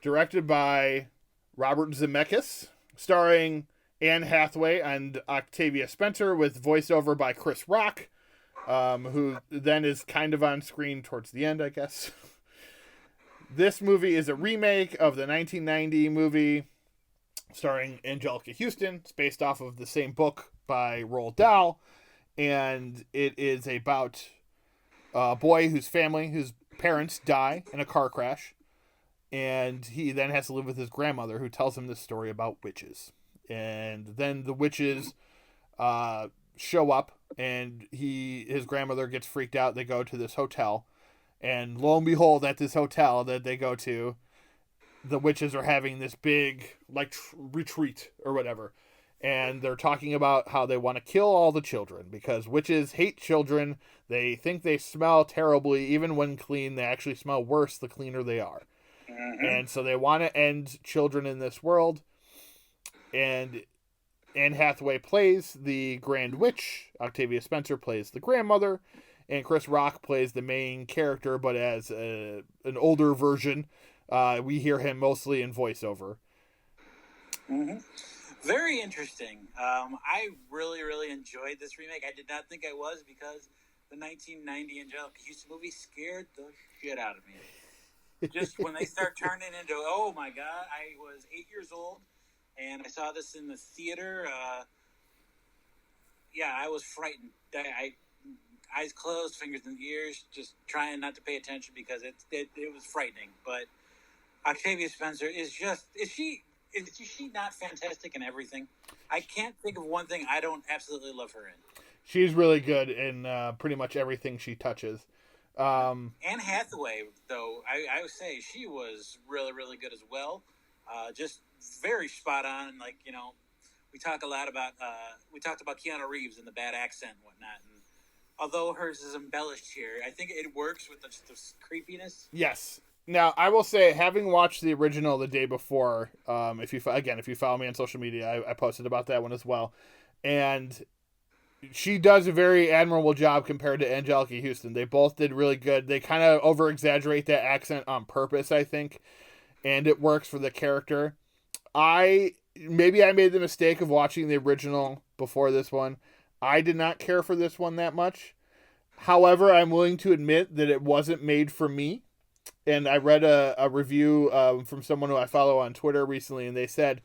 directed by Robert Zemeckis, starring Anne Hathaway and Octavia Spencer, with voiceover by Chris Rock, who then is kind of on screen towards the end, I guess. This movie is a remake of the 1990 movie starring Angelica Houston. It's based off of the same book by Roald Dahl, and it is about a boy whose parents die in a car crash, and he then has to live with his grandmother, who tells him this story about witches. And then the witches show up, and his grandmother gets freaked out. They go to this hotel, and lo and behold, at this hotel that they go to, the witches are having this big retreat or whatever, and they're talking about how they want to kill all the children because witches hate children. They think they smell terribly. Even when clean, they actually smell worse the cleaner they are. Mm-hmm. And so they want to end children in this world. And Anne Hathaway plays the Grand Witch, Octavia Spencer plays the grandmother, and Chris Rock plays the main character, but as an older version. We hear him mostly in voiceover. Mm-hmm. Very interesting. I really, really enjoyed this remake. I did not think I was, because the 1990 Angelica Houston movie scared the shit out of me. Just when they start turning into, oh my God, I was 8 years old, and I saw this in the theater. Yeah, I was frightened. I eyes closed, fingers in the ears, just trying not to pay attention because it was frightening. But Octavia Spencer is she not fantastic in everything? I can't think of one thing I don't absolutely love her in. She's really good in pretty much everything she touches. Anne Hathaway, though, I would say she was really, really good as well. Just very spot on. We talked about Keanu Reeves and the bad accent and whatnot. And although hers is embellished here, I think it works with the creepiness. Yes. Now, I will say, having watched the original the day before, if you follow me on social media, I posted about that one as well. And she does a very admirable job compared to Angelica Houston. They both did really good. They kind of over-exaggerate that accent on purpose, I think. And it works for the character. Maybe I made the mistake of watching the original before this one. I did not care for this one that much. However, I'm willing to admit that it wasn't made for me. And I read a review from someone who I follow on Twitter recently, and they said,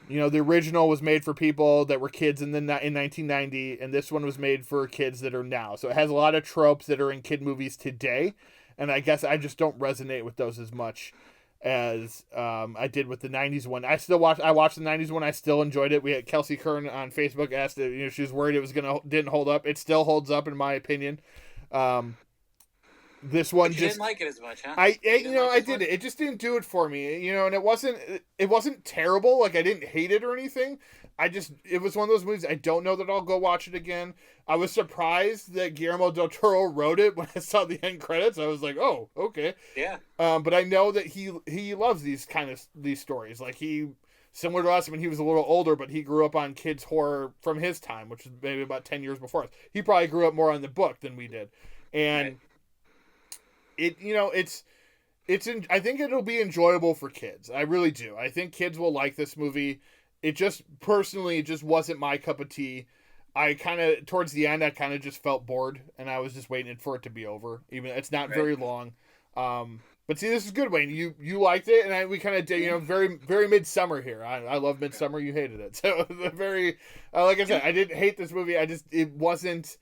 the original was made for people that were kids in 1990, and this one was made for kids that are now. So it has a lot of tropes that are in kid movies today, and I guess I just don't resonate with those as much as I did with the 90s one. I watched the 90s one. I still enjoyed it. We had Kelsey Kern on Facebook asked if she was worried it didn't hold up. It still holds up in my opinion. This one didn't like it as much, huh? I did it. It just didn't do it for me, and it wasn't terrible. Like, I didn't hate it or anything. It was one of those movies I don't know that I'll go watch it again. I was surprised that Guillermo del Toro wrote it when I saw the end credits. I was like, oh, okay. Yeah. But I know that he loves these stories. Like, similar to us when he was a little older, but he grew up on kids horror from his time, which is maybe about 10 years before us. He probably grew up more on the book than we did. And right. I think it'll be enjoyable for kids. I really do. I think kids will like this movie. It just wasn't my cup of tea. Towards the end, I kind of just felt bored, and I was just waiting for it to be over. Even it's not very long. But see, this is good, Wayne. You liked it, and we kind of did, very, very Midsummer here. I love Midsummer. You hated it. So very, like I said, I didn't hate this movie. It wasn't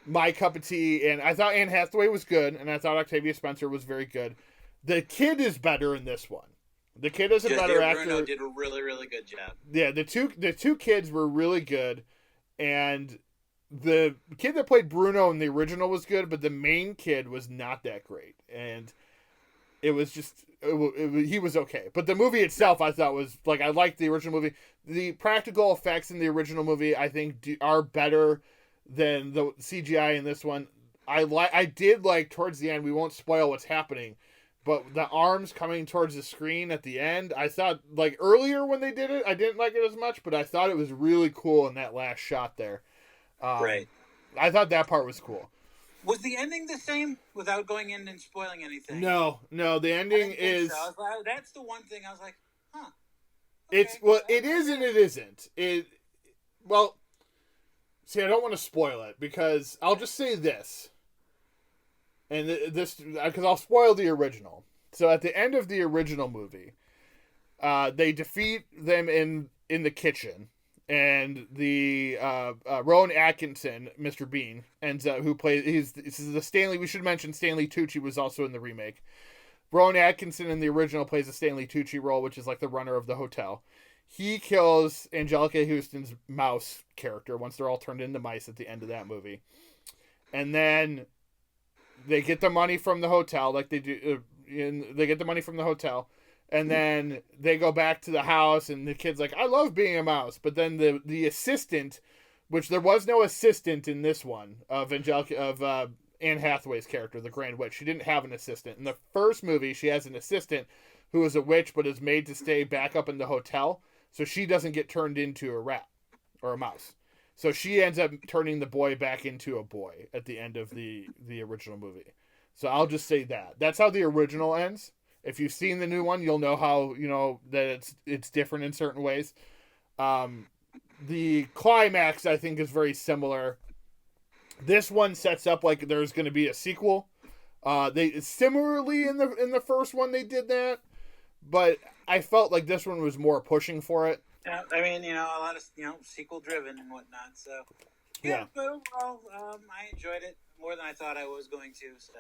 my cup of tea, and I thought Anne Hathaway was good, and I thought Octavia Spencer was very good. The kid is better in this one. The kid is a Just better Bruno actor. did a really, really good job. Yeah, the two kids were really good, and the kid that played Bruno in the original was good, but the main kid was not that great, and it was just he was okay. But the movie itself, I thought was like I liked the original movie. The practical effects in the original movie, I think, are better than the CGI in this one. I did like towards the end. We won't spoil what's happening. But the arms coming towards the screen at the end, I thought, like, earlier when they did it, I didn't like it as much, but I thought it was really cool in that last shot there. Right. I thought that part was cool. Was the ending the same without going in and spoiling anything? No, the ending is... So. That's the one thing I was like, huh. Okay. It is and it isn't. Well, see, I don't want to spoil it, because I'll just say this. And this, because I'll spoil the original. So at the end of the original movie, they defeat them in the kitchen, and the Rowan Atkinson, Mr. Bean, ends up this is the Stanley. We should mention Stanley Tucci was also in the remake. Rowan Atkinson in the original plays a Stanley Tucci role, which is like the runner of the hotel. He kills Angelica Houston's mouse character once they're all turned into mice at the end of that movie, and then they get the money from the hotel, like they do. They get the money from the hotel, and then they go back to the house, and the kid's like, "I love being a mouse." But then the assistant, which there was no assistant in this one of Anne Hathaway's character, the Grand Witch. She didn't have an assistant in the first movie. She has an assistant who is a witch, but is made to stay back up in the hotel, so she doesn't get turned into a rat or a mouse. So she ends up turning the boy back into a boy at the end of the original movie. So I'll just say that. That's how the original ends. If you've seen the new one, you'll know how, that it's different in certain ways. The climax, I think, is very similar. This one sets up like there's going to be a sequel. They similarly in the first one they did that, but I felt like this one was more pushing for it. Yeah, I mean, a lot of sequel driven and whatnot. So yeah. But overall, I enjoyed it more than I thought I was going to. So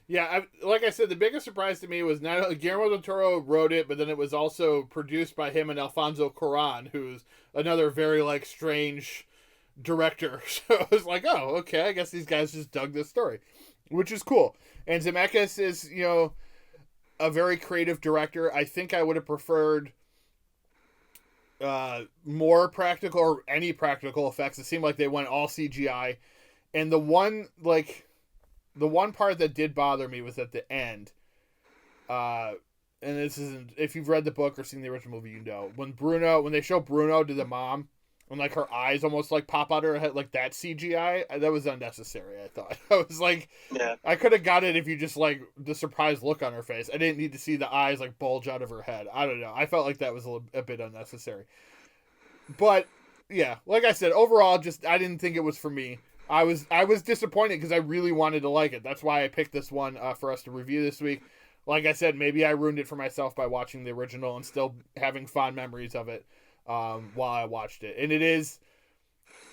yeah, like I said, the biggest surprise to me was not only Guillermo del Toro wrote it, but then it was also produced by him and Alfonso Cuarón, who's another very strange director. So I was like, oh, okay, I guess these guys just dug this story, which is cool. And Zemeckis is a very creative director. I think I would have preferred more practical or any practical effects. It seemed like they went all CGI, and the one part that did bother me was at the end, and this isn't, if you've read the book or seen the original movie, when they show Bruno to the mom and her eyes almost pop out of her head, that CGI, that was unnecessary. I thought I was like, yeah, I could have got it if you just the surprised look on her face. I didn't need to see the eyes bulge out of her head. I don't know. I felt like that was a bit unnecessary. But yeah, like I said, overall, I didn't think it was for me. I was disappointed because I really wanted to like it. That's why I picked this one for us to review this week. Like I said, maybe I ruined it for myself by watching the original and still having fond memories of it while I watched it. And it is,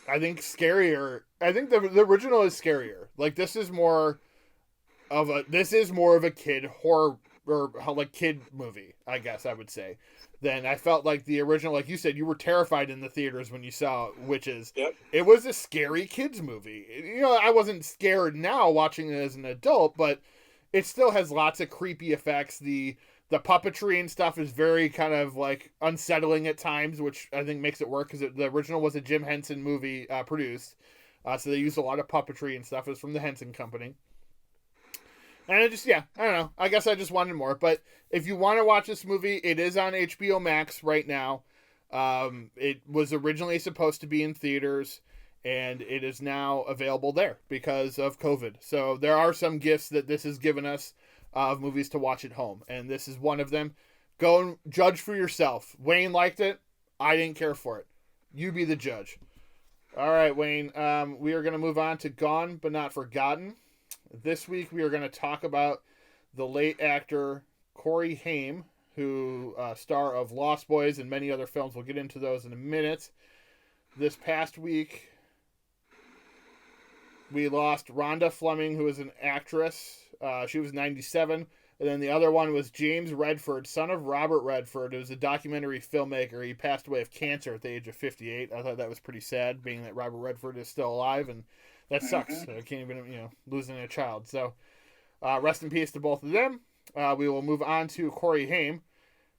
I think, scarier. I think the original is scarier. This is more of a kid horror or kid movie, I guess I would say. Then I felt like the original, like you said, you were terrified in the theaters when you saw Witches. Yep. It was a scary kids movie. I wasn't scared now watching it as an adult, but it still has lots of creepy effects. The puppetry and stuff is very kind of unsettling at times, which I think makes it work because the original was a Jim Henson movie produced. So they used a lot of puppetry and stuff. It was from the Henson Company. And I don't know. I guess I just wanted more. But if you want to watch this movie, it is on HBO Max right now. It was originally supposed to be in theaters, and it is now available there because of COVID. So there are some gifts that this has given us of movies to watch at home, and this is one of them. Go and judge for yourself. Wayne liked it. I didn't care for it. You be the judge. All right, Wayne. We are going to move on to Gone But Not Forgotten. This week we are going to talk about the late actor Corey Haim, who star of Lost Boys and many other films. We'll get into those in a minute. This past week we lost Rhonda Fleming, who is an actress. She was 97. And then the other one was James Redford, son of Robert Redford. It was a documentary filmmaker. He passed away of cancer at the age of 58. I thought that was pretty sad, being that Robert Redford is still alive, and that sucks. I can't even, losing a child. So rest in peace to both of them. We will move on to Corey Haim.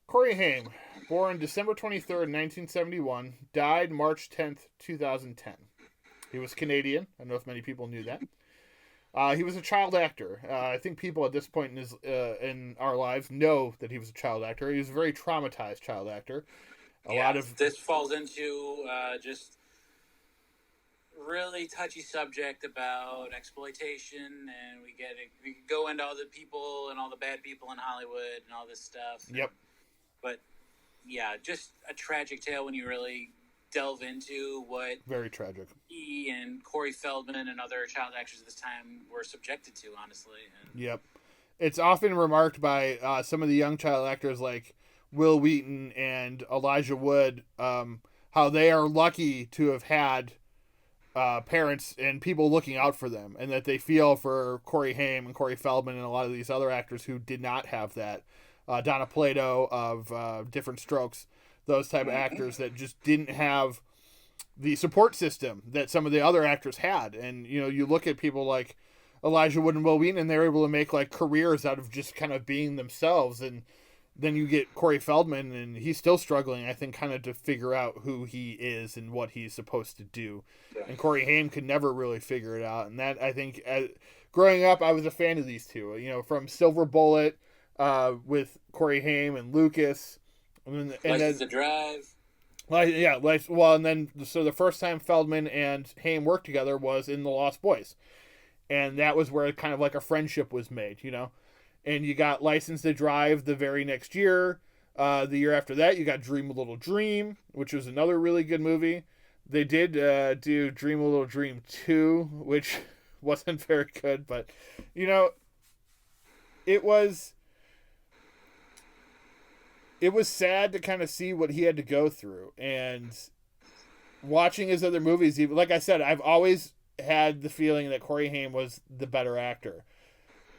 Corey Haim, born December 23rd, 1971, died March 10th, 2010. He was Canadian. I don't know if many people knew that. He was a child actor. I think people at this point in our lives know that he was a child actor. He was a very traumatized child actor. A lot of this falls into just really touchy subject about exploitation, and we go into all the people and all the bad people in Hollywood and all this stuff. Yep. But yeah, just a tragic tale when you really delve into what very tragic he and Corey Feldman and other child actors at this time were subjected to, honestly. And yep. It's often remarked by some of the young child actors like Will Wheaton and Elijah Wood, how they are lucky to have had parents and people looking out for them, and that they feel for Corey Haim and Corey Feldman and a lot of these other actors who did not have that. Donna Plato of Different Strokes, those type of actors that just didn't have the support system that some of the other actors had. And, you look at people like Elijah Wood and Will Wheaton, and they're able to make like careers out of just kind of being themselves. And then you get Corey Feldman, and he's still struggling, I think, kind of to figure out who he is and what he's supposed to do. Yeah. And Corey Haim could never really figure it out. And that, I think, growing up, I was a fan of these two, from Silver Bullet, with Corey Haim and Lucas, and License to Drive. And then so the first time Feldman and Haim worked together was in The Lost Boys, and that was where kind of like a friendship was made, And you got License to Drive the very next year. The year after that, you got Dream a Little Dream, which was another really good movie. They did do Dream a Little Dream 2, which wasn't very good, but it was sad to kind of see what he had to go through, and watching his other movies. Like I said, I've always had the feeling that Corey Haim was the better actor.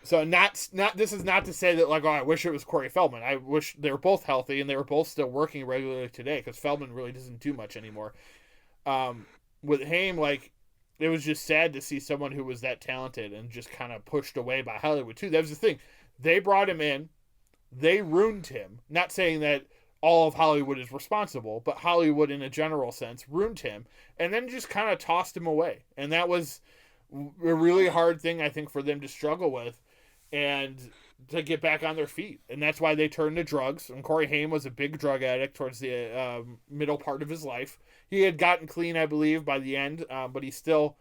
So this is not to say that like, I wish it was Corey Feldman. I wish they were both healthy and they were both still working regularly today, because Feldman really doesn't do much anymore. With Haim, like, it was just sad to see someone who was that talented and just kind of pushed away by Hollywood too. That was the thing. They brought him in. They ruined him. Not saying that all of Hollywood is responsible, but Hollywood in a general sense ruined him and then just kind of tossed him away. And that was a really hard thing, I think, for them to struggle with and to get back on their feet. And that's why they turned to drugs. And Corey Haim was a big drug addict towards the middle part of his life. He had gotten clean, I believe, by the end, but he still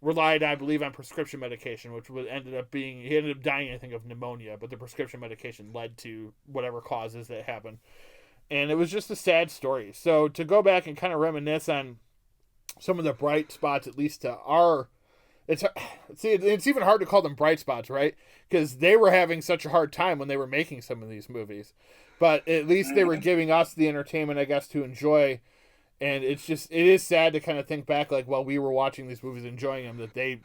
relied, I believe, on prescription medication, which he ended up dying, I think, of pneumonia, but the prescription medication led to whatever causes that happened. And it was just a sad story. So to go back and kind of reminisce on some of the bright spots, at least to our, it's even hard to call them bright spots, right? Because they were having such a hard time when they were making some of these movies. But at least they were giving us the entertainment, I guess, to enjoy. And it is sad to kind of think back, like, while we were watching these movies, enjoying them, that they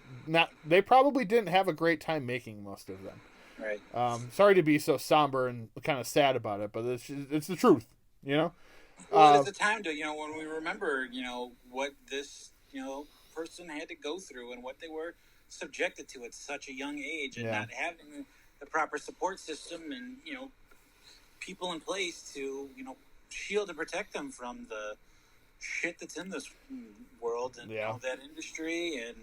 probably didn't have a great time making most of them. Right. Sorry to be so somber and kind of sad about it, but it's the truth, Well, it's a time to, when we remember, what this, person had to go through and what they were subjected to at such a young age, and not having the proper support system and, people in place to, shield and protect them from the shit that's in this world and that industry and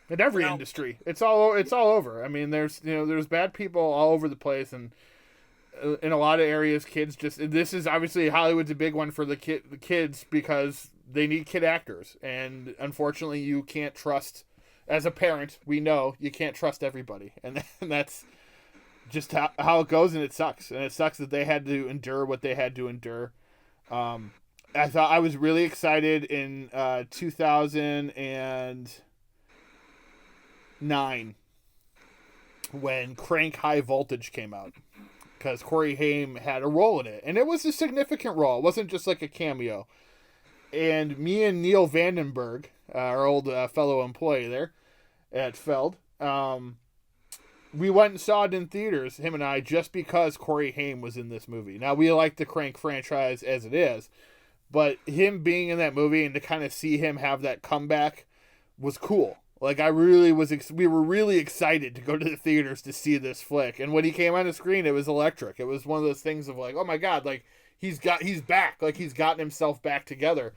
in every industry. It's all over. I mean, there's bad people all over the place, and in a lot of areas, kids this is obviously Hollywood's a big one for the kids because they need kid actors, and unfortunately you can't trust, as a parent, we know you can't trust everybody, and that's just how it goes, and it sucks that they had to endure what they had to endure. I was really excited in 2009 when Crank High Voltage came out, because Corey Haim had a role in it, and it was a significant role. It wasn't just like a cameo. And me and Neil Vandenberg, our old fellow employee there at Feld, we went and saw it in theaters, him and I, just because Corey Haim was in this movie. Now, we like the Crank franchise as it is, but him being in that movie and to kind of see him have that comeback was cool. Like, we were really excited to go to the theaters to see this flick. And when he came on the screen, it was electric. It was one of those things of like, oh my God, like, he's back. Like, he's gotten himself back together.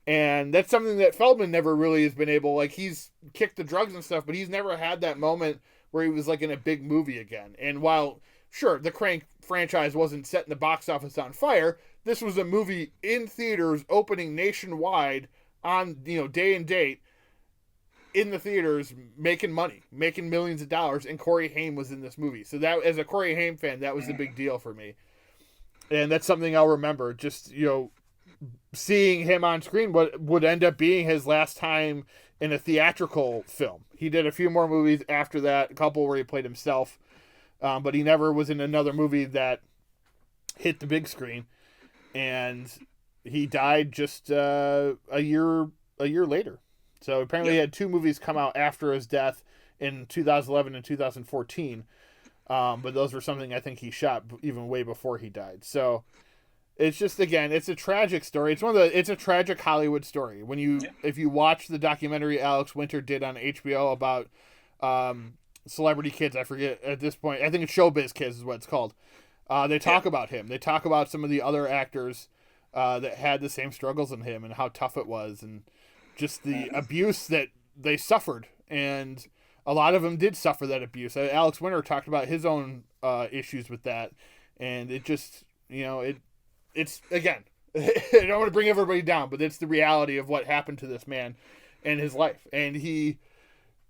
And that's something that Feldman never really has been able, like, he's kicked the drugs and stuff, but he's never had that moment where he was like in a big movie again. And while, sure, the Crank franchise wasn't setting the box office on fire, this was a movie in theaters opening nationwide on, day and date in the theaters, making money, making millions of dollars, and Corey Haim was in this movie. So that, as a Corey Haim fan, that was a big deal for me. And that's something I'll remember, just, seeing him on screen, what would end up being his last time in a theatrical film. He did a few more movies after that, a couple where he played himself, but he never was in another movie that hit the big screen. And he died just a year later. So apparently he had 2 movies come out after his death in 2011 and 2014. But those were something I think he shot even way before he died. So it's just, again, it's a tragic story. It's a tragic Hollywood story. If you watch the documentary Alex Winter did on HBO about celebrity kids, I forget at this point, I think it's Showbiz Kids is what it's called. They talk about him. They talk about some of the other actors that had the same struggles in him and how tough it was and just the abuse that they suffered. And a lot of them did suffer that abuse. Alex Winter talked about his own issues with that. And it just, it's, again, I don't want to bring everybody down, but it's the reality of what happened to this man and his life. And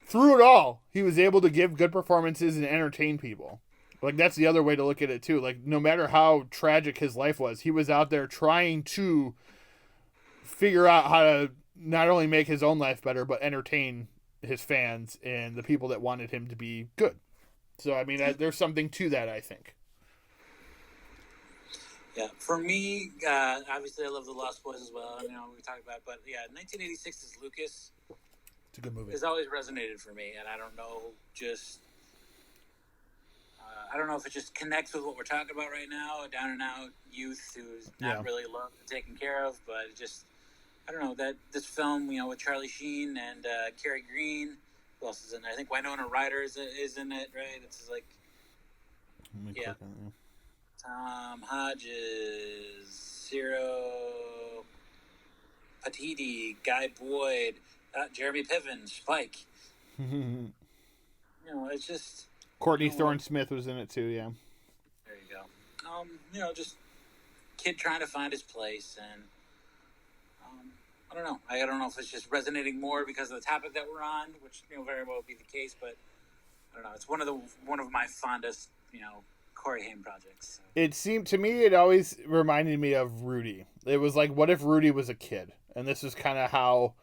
through it all, he was able to give good performances and entertain people. Like, that's the other way to look at it, too. Like, no matter how tragic his life was, he was out there trying to figure out how to not only make his own life better, but entertain his fans and the people that wanted him to be good. So, I mean, there's something to that, I think. Yeah, for me, obviously I love The Lost Boys as well. We talked about it, but yeah, 1986's Lucas. It's a good movie. Has always resonated for me, and I don't know, I don't know if it just connects with what we're talking about right now, a down and out youth who's not really loved and taken care of, but it just, I don't know, that this film, with Charlie Sheen and Cary Green, who else is in there? I think Winona Ryder is in it, right? It's like, yeah. Tom Hodges, Ciro Patiti, Guy Boyd, Jeremy Piven, Spike. It's just... Courtney Thorne-Smith was in it too, yeah. There you go. Just kid trying to find his place, and I don't know. I don't know if it's just resonating more because of the topic that we're on, which very well be the case, but I don't know. It's one of my fondest, Corey Haim projects. So. It seemed to me, it always reminded me of Rudy. It was like, what if Rudy was a kid? And this is kind of how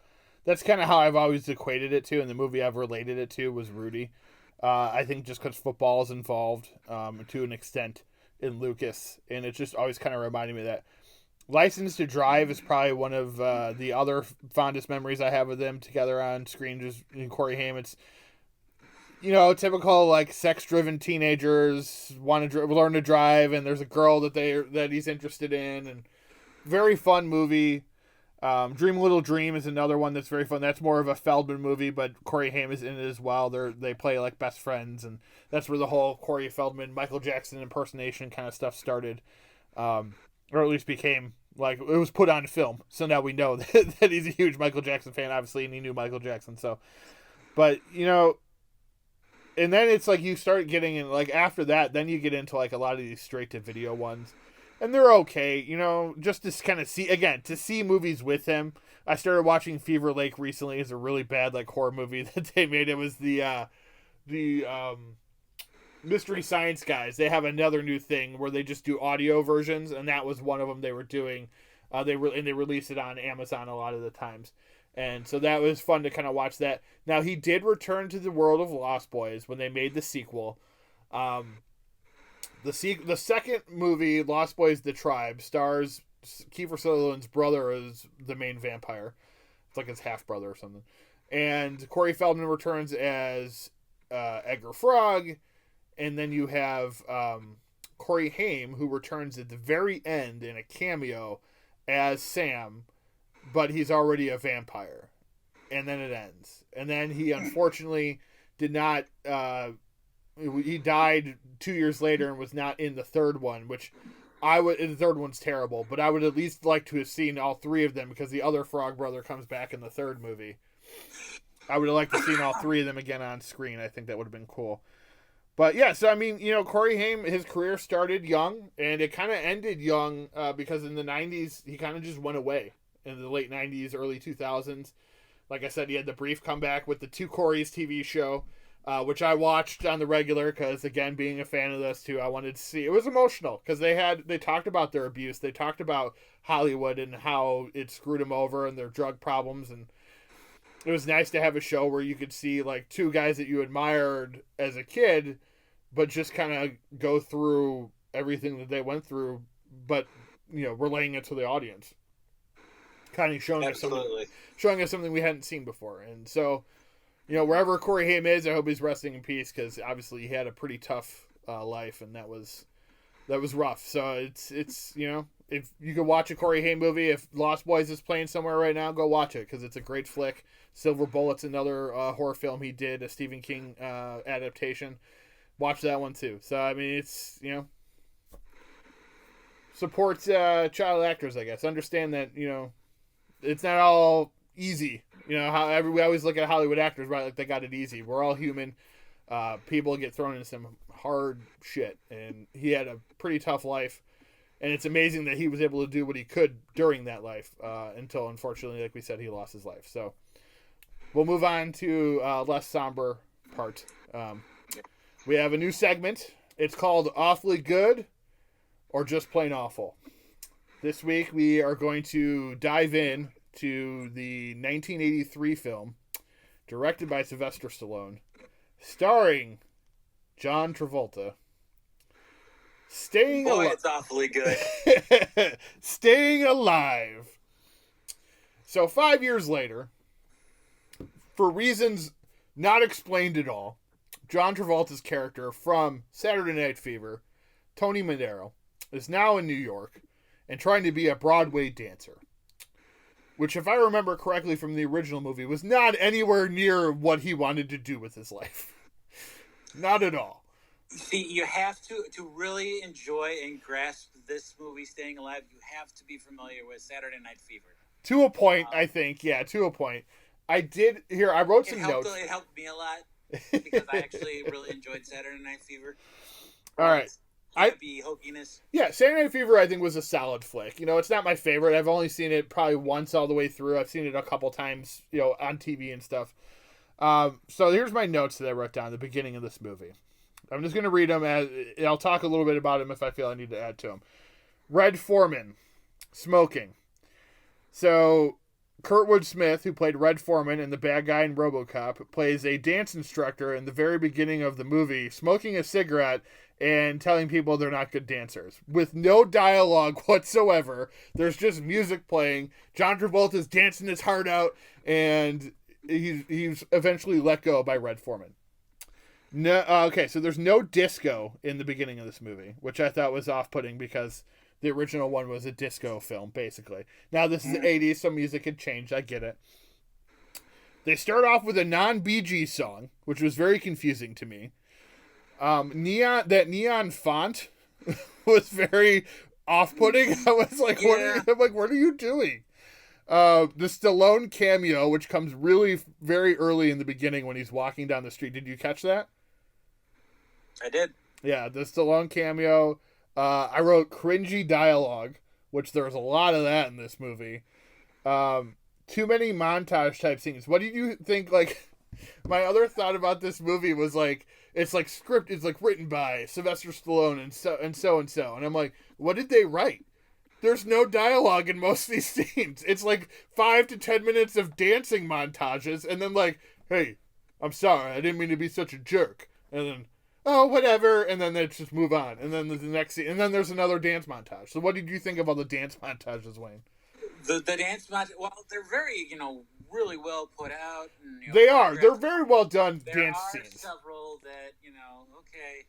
I've always equated it to, and the movie I've related it to was Rudy. I think just because football is involved to an extent in Lucas, and it just always kind of reminded me of that. License to Drive is probably one of the other fondest memories I have of them together on screen, just in Corey Haim. It's, typical like sex-driven teenagers want to learn to drive, and there's a girl that he's interested in, and very fun movie. Dream a Little Dream is another one that's very fun. That's more of a Feldman movie, but Corey Haim is in it as well. They play like best friends, and that's where the whole Corey Feldman, Michael Jackson impersonation kind of stuff started, or at least became like, it was put on film. So now we know that he's a huge Michael Jackson fan, obviously, and he knew Michael Jackson. So, but and then it's like you start getting in, like, after that, then you get into like a lot of these straight to video ones. And they're okay, just to kind of see movies with him. I started watching Fever Lake recently. It's a really bad like horror movie that they made. It was the Mystery Science Guys. They have another new thing where they just do audio versions, and that was one of them they were doing. They release it on Amazon a lot of the times. And so that was fun to kind of watch that. Now, he did return to the world of Lost Boys when they made the sequel. The second movie, Lost Boys: The Tribe, stars Kiefer Sutherland's brother as the main vampire. It's like his half-brother or something. And Corey Feldman returns as Edgar Frog. and then you have Corey Haim, who returns at the very end in a cameo as Sam, but he's already a vampire. And then it ends. And then he unfortunately did not... he died 2 years later and was not in the third one, which the third one's terrible, but I would at least like to have seen all three of them because the other Frog Brother comes back in the third movie. I would have liked to have seen all three of them again on screen. I think that would have been cool. But yeah, so I mean, Corey Haim, his career started young, and it kind of ended young because in the 90s, he kind of just went away. In the late 90s, early 2000s. Like I said, he had the brief comeback with the Two Corys TV show, which I watched on the regular because, again, being a fan of those two, I wanted to see. It was emotional because they talked about their abuse. They talked about Hollywood and how it screwed them over and their drug problems, and it was nice to have a show where you could see like two guys that you admired as a kid, but just kind of go through everything that they went through, but relaying it to the audience, kind of showing us something we hadn't seen before. And so, wherever Corey Haim is, I hope he's resting in peace because obviously he had a pretty tough life, and that was rough. So it's if you can watch a Corey Haim movie, if Lost Boys is playing somewhere right now, go watch it because it's a great flick. Silver Bullet's another horror film he did, a Stephen King adaptation. Watch that one too. So I mean, it's supports child actors, I guess. Understand that it's not all easy. We always look at Hollywood actors, right? Like they got it easy. We're all human. People get thrown into some hard shit, and he had a pretty tough life. And it's amazing that he was able to do what he could during that life until, unfortunately, like we said, he lost his life. So we'll move on to less somber part. We have a new segment. It's called Awfully Good or Just Plain Awful. This week we are going to dive in to the 1983 film directed by Sylvester Stallone, starring John Travolta. It's awfully good. Staying Alive. So 5 years later, for reasons not explained at all, John Travolta's character from Saturday Night Fever, Tony Madero, is now in New York and trying to be a Broadway dancer. Which, if I remember correctly from the original movie, was not anywhere near what he wanted to do with his life. Not at all. See, you have to really enjoy and grasp this movie, Staying Alive, you have to be familiar with Saturday Night Fever. To a point, I think. Yeah, to a point. I wrote some notes. It helped me a lot because I actually really enjoyed Saturday Night Fever. All right. Hokiness. Yeah, Saturday Night Fever I think was a solid flick. It's not my favorite. I've only seen it probably once all the way through. I've seen it a couple times, on TV and stuff. So here's my notes that I wrote down at the beginning of this movie. I'm just going to read them, and I'll talk a little bit about them if I feel I need to add to them. Red Foreman, smoking. So Kurtwood Smith, who played Red Foreman and the bad guy in RoboCop, plays a dance instructor in the very beginning of the movie, smoking a cigarette and telling people they're not good dancers. With no dialogue whatsoever. There's just music playing. John Travolta's dancing his heart out, and he's eventually let go by Red Foreman. No, okay, so there's no disco in the beginning of this movie, which I thought was off-putting because the original one was a disco film, basically. Now, this is the 80s, so music had changed. I get it. They start off with a non-Bee Gees song, which was very confusing to me. Neon font was very off-putting. I was like, what are you doing? The Stallone cameo, which comes really very early in the beginning when he's walking down the street. Did you catch that? I did. Yeah, the Stallone cameo. I wrote cringy dialogue, which there's a lot of that in this movie. Too many montage type scenes. What did you think? Like, my other thought about this movie was like, it's like script. It's like written by Sylvester Stallone and so. And I'm like, what did they write? There's no dialogue in most of these scenes. It's like 5 to 10 minutes of dancing montages, and then like, hey, I'm sorry, I didn't mean to be such a jerk. And then, oh, whatever, and then they just move on. And then the next scene, and then there's another dance montage. So what did you think of all the dance montages, Wayne? The dance montage, well, they're very, really well put out. And, they are. They're very well done dance scenes. There are several that, okay,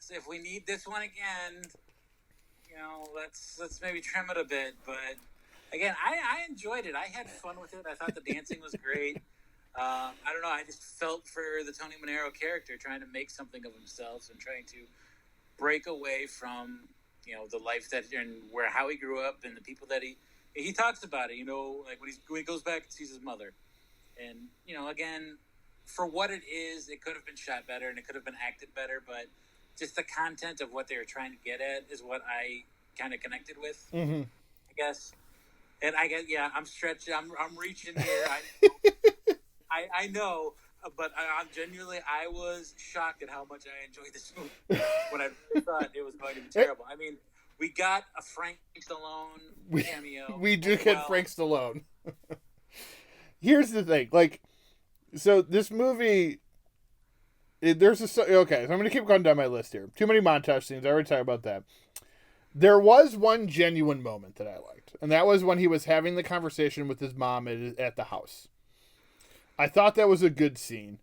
if we need this one again, let's maybe trim it a bit. But again, I enjoyed it. I had fun with it. I thought the dancing was great. I don't know. I just felt for the Tony Manero character trying to make something of himself and trying to break away from the life that and how he grew up and the people that he talks about it. Like when he goes back and sees his mother, and again, for what it is, it could have been shot better and it could have been acted better, but just the content of what they were trying to get at is what I kind of connected with, I guess. And I guess, yeah, I'm stretching. I'm reaching here. I know, but I'm genuinely, I was shocked at how much I enjoyed this movie when I really thought it was going to be terrible. I mean, we got a Frank Stallone cameo. We do get Frank Stallone. Here's the thing, like, so this movie, okay, so I'm going to keep going down my list here. Too many montage scenes. I already talked about that. There was one genuine moment that I liked, and that was when he was having the conversation with his mom at the house. I thought that was a good scene.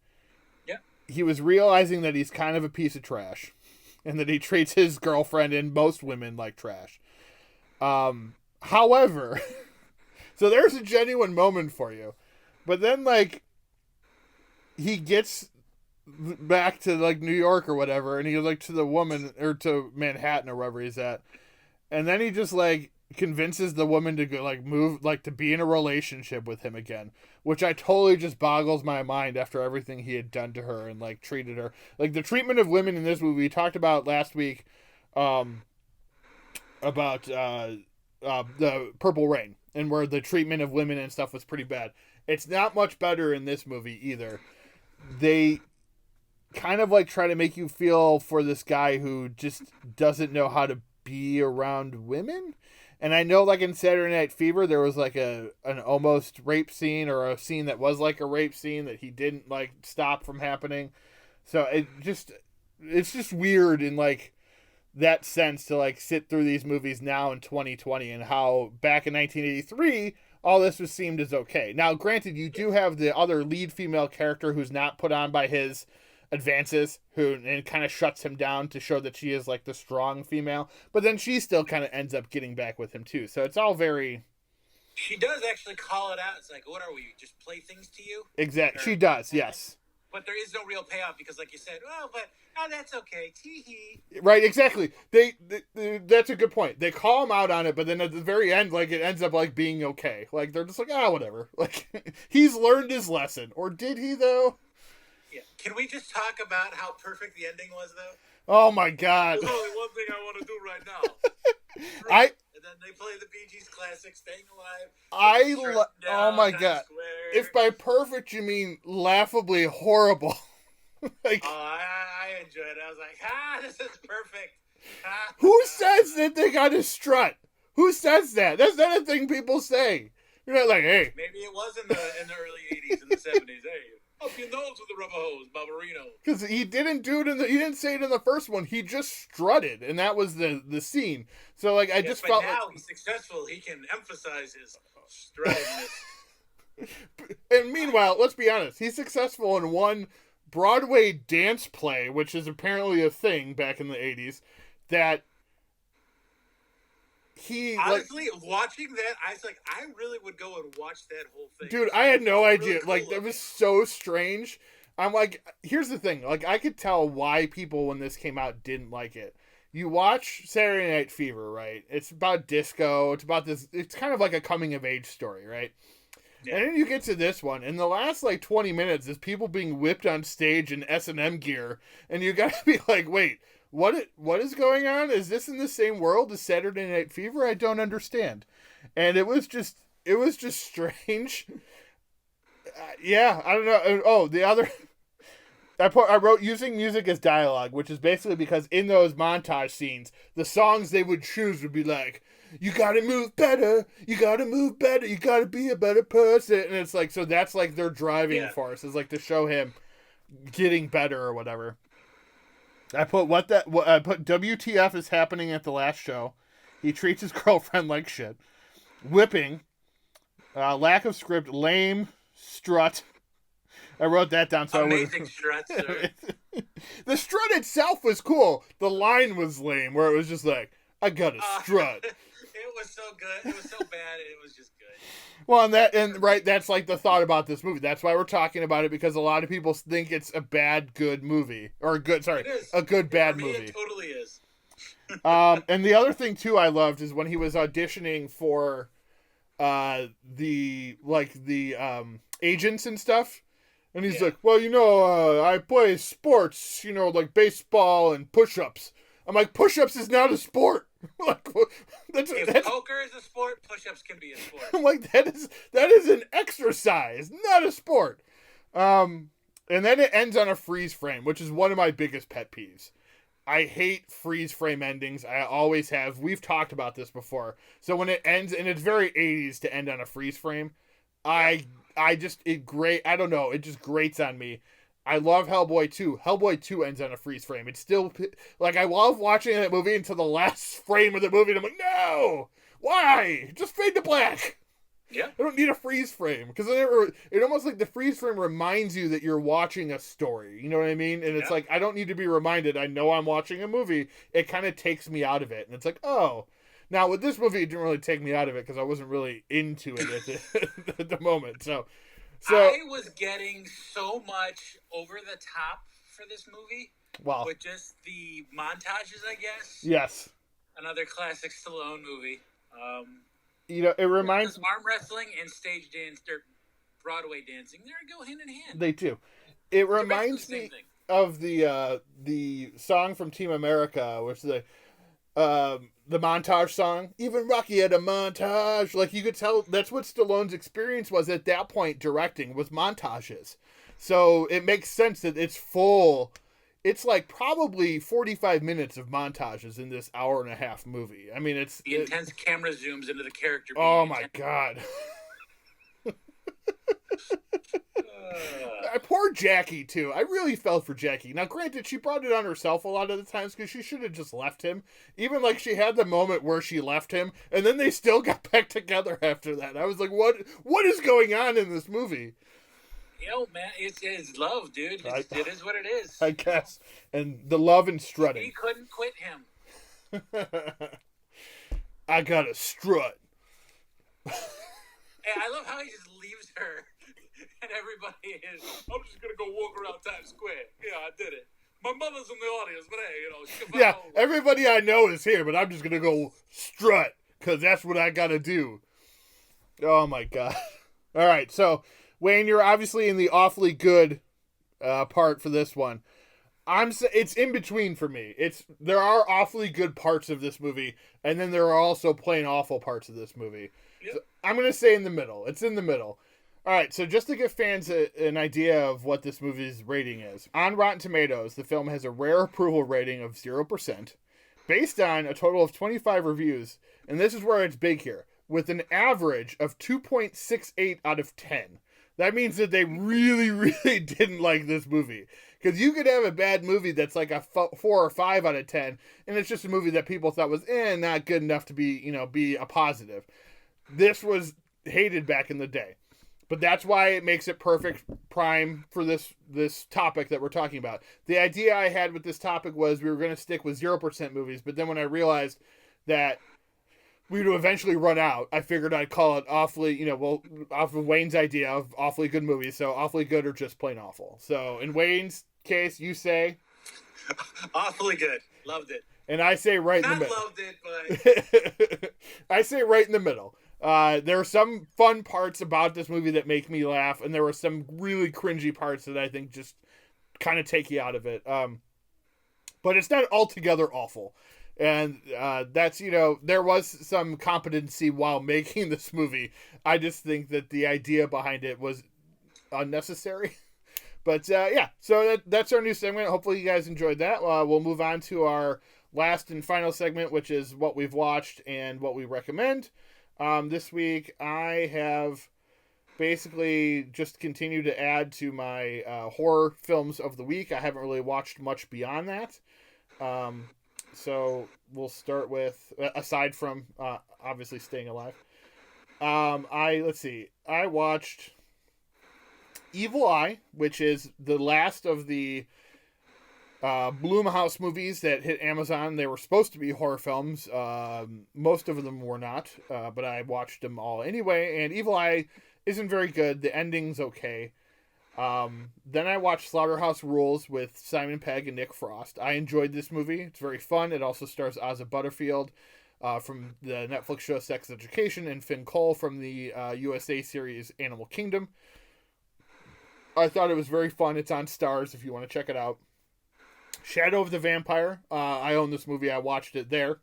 Yeah. He was realizing that he's kind of a piece of trash, and that he treats his girlfriend and most women like trash. However, so there's a genuine moment for you. But then, like, he gets back to, like, New York or whatever, and he's, like, to the woman, or to Manhattan or wherever he's at. And then he just, like, convinces the woman to go, like, move, like, to be in a relationship with him again, which I totally just boggles my mind after everything he had done to her and, like, treated her. Like, the treatment of women in this movie, we talked about last week, about the Purple Rain, and where the treatment of women and stuff was pretty bad. It's not much better in this movie either. They kind of, like, try to make you feel for this guy who just doesn't know how to be around women. And I know, like, in Saturday Night Fever, there was, like, an almost rape scene, or a scene that was, like, a rape scene that he didn't, like, stop from happening. So it's just weird in, like, that sense to, like, sit through these movies now in 2020, and how back in 1983, all this was seemed as okay. Now, granted, you do have the other lead female character who's not put on by his advances, and kind of shuts him down to show that she is, like, the strong female, but then she still kind of ends up getting back with him too. So it's all very, she does actually call it out. It's like, what are we, just play things to you? Exactly. She does, yes. But there is no real payoff because, like you said, that's okay. Tee-hee. Right, exactly. They that's a good point. They call him out on it, but then at the very end, like, it ends up, like, being okay. Like, they're just like, whatever. Like, he's learned his lesson. Or did he, though? Yeah. Can we just talk about how perfect the ending was, though? Oh, my God. There's only one thing I want to do right now. And then they play the Bee Gees classic, Staying Alive. Oh, my God. Square. If by perfect you mean laughably horrible. Like, I enjoyed it. I was like, this is perfect. Who says that they got to strut? Who says that? That's not a thing people say. You're not like, hey. Maybe it was in the early 80s and the 70s. Hey, up your nose with the rubber hose, Barbarino. Because he didn't do it he didn't say it in the first one. He just strutted, and that was the scene. So, like, I just felt now he's successful. He can emphasize his struttingness. And meanwhile, let's be honest, he's successful in one Broadway dance play, which is apparently a thing back in the 80s, that he... Honestly, watching that, I was like, I really would go and watch that whole thing. Dude, I had no idea. Really cool, like, that was so strange. I'm like, here's the thing. Like, I could tell why people, when this came out, didn't like it. You watch Saturday Night Fever, right? It's about disco. It's about this... It's kind of like a coming-of-age story, right? Yeah. And then you get to this one, and the last, like, 20 minutes is people being whipped on stage in S&M gear, and you gotta be like, wait, what is going on? Is this in the same world as Saturday Night Fever? I don't understand. And it was just strange. Yeah, I don't know. Oh, the other... I wrote using music as dialogue, which is basically because in those montage scenes, the songs they would choose would be like, you gotta move better, you gotta be a better person. And it's like, so that's like their driving force, is like to show him getting better or whatever. I put WTF is happening at the last show. He treats his girlfriend like shit. Whipping. Lack of script. Lame. Strut. I wrote that down. So amazing struts. The strut itself was cool. The line was lame, where it was just like, I got a strut. It was so good. It was so bad. It was just good. Well, that's like the thought about this movie. That's why we're talking about it, because a lot of people think it's a bad good movie, or a good bad movie. It totally is. And the other thing too I loved is when he was auditioning for the agents and stuff, and he's like, well, I play sports, like baseball and push-ups. I'm like, push-ups is not a sport. Like, that's poker is a sport, push-ups can be a sport. I'm like, that is an exercise, not a sport. And then it ends on a freeze frame, which is one of my biggest pet peeves. I hate freeze frame endings. I always have. We've talked about this before. So when it ends, and it's very 80s to end on a freeze frame, I don't know. It just grates on me. I love Hellboy 2. Hellboy 2 ends on a freeze frame. It's still, like, I love watching that movie until the last frame of the movie, and I'm like, no! Why? Just fade to black! Yeah. I don't need a freeze frame, because it almost like the freeze frame reminds you that you're watching a story. You know what I mean? And it's like, I don't need to be reminded. I know I'm watching a movie. It kind of takes me out of it. And it's like, oh. Now, with this movie, it didn't really take me out of it, because I wasn't really into it at the moment. So I was getting so much over the top for this movie. Wow. With just the montages, I guess. Yes. Another classic Stallone movie. It reminds arm wrestling and stage dance, or Broadway dancing, they go hand in hand. They do. It reminds me of the song from Team America, which is the montage song. Even Rocky had a montage. Like, you could tell that's what Stallone's experience was at that point directing, was montages. So it makes sense that it's full. It's like probably 45 minutes of montages in this hour and a half movie. I mean, it's the intense camera zooms into the character. Oh my God. Poor Jackie too. I really felt for Jackie. Now, granted, she brought it on herself a lot of the times because she should have just left him. Even like she had the moment where she left him, and then they still got back together after that. I was like, what is going on in this movie? Man, it's love, dude. It is what it is. I guess. And the love and strutting. He couldn't quit him. I got a strut. Hey, I love how he just leaves her, and everybody is, I'm just going to go walk around Times Square. Yeah, I did it. My mother's in the audience, but hey, she can home. Everybody I know is here, but I'm just going to go strut, because that's what I got to do. Oh, my God. All right, so Wayne, you're obviously in the awfully good part for this one. It's in between for me. There are awfully good parts of this movie, and then there are also plain awful parts of this movie. Yep. So I'm going to say in the middle. It's in the middle. All right, so just to give fans an idea of what this movie's rating is. On Rotten Tomatoes, the film has a rare approval rating of 0%, based on a total of 25 reviews, and this is where it's big here, with an average of 2.68 out of 10. That means that they really, really didn't like this movie. Because you could have a bad movie that's like a 4 or 5 out of 10, and it's just a movie that people thought was not good enough to be a positive. This was hated back in the day. But that's why it makes it perfect prime for this topic that we're talking about. The idea I had with this topic was we were going to stick with 0% movies, but then when I realized that we would eventually run out, I figured I'd call it awfully, off of Wayne's idea of awfully good movies, so awfully good or just plain awful. So in Wayne's case, you say? Awfully good. Loved it. And I say right in the middle. Not loved it, but... I say right in the middle. There are some fun parts about this movie that make me laugh, and there were some really cringy parts that I think just kind of take you out of it. But it's not altogether awful. And that's, there was some competency while making this movie. I just think that the idea behind it was unnecessary. But so that's our new segment. Hopefully you guys enjoyed that. We'll move on to our last and final segment, which is what we've watched and what we recommend. This week I have basically just continued to add to my horror films of the week. I haven't really watched much beyond that. So we'll start with, aside from obviously Staying Alive. I watched Evil Eye, which is the last of the Blumhouse movies that hit Amazon. They were supposed to be horror films. Most of them were not, but I watched them all anyway. And Evil Eye isn't very good. The ending's okay. Then I watched Slaughterhouse Rules with Simon Pegg and Nick Frost. I enjoyed this movie. It's very fun. It also stars Asa Butterfield from the Netflix show Sex Education and Finn Cole from the USA series Animal Kingdom. I thought it was very fun. It's on Stars if you want to check it out. Shadow of the Vampire. I own this movie. I watched it there.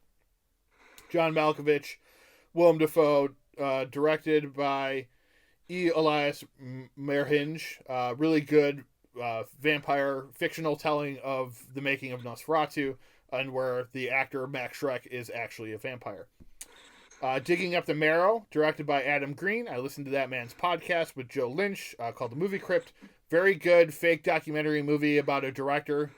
John Malkovich, Willem Dafoe, directed by E. Elias Merhinge. Really good vampire fictional telling of the making of Nosferatu, and where the actor Max Schreck is actually a vampire. Digging Up the Marrow, directed by Adam Green. I listened to that man's podcast with Joe Lynch called The Movie Crypt. Very good fake documentary movie about a director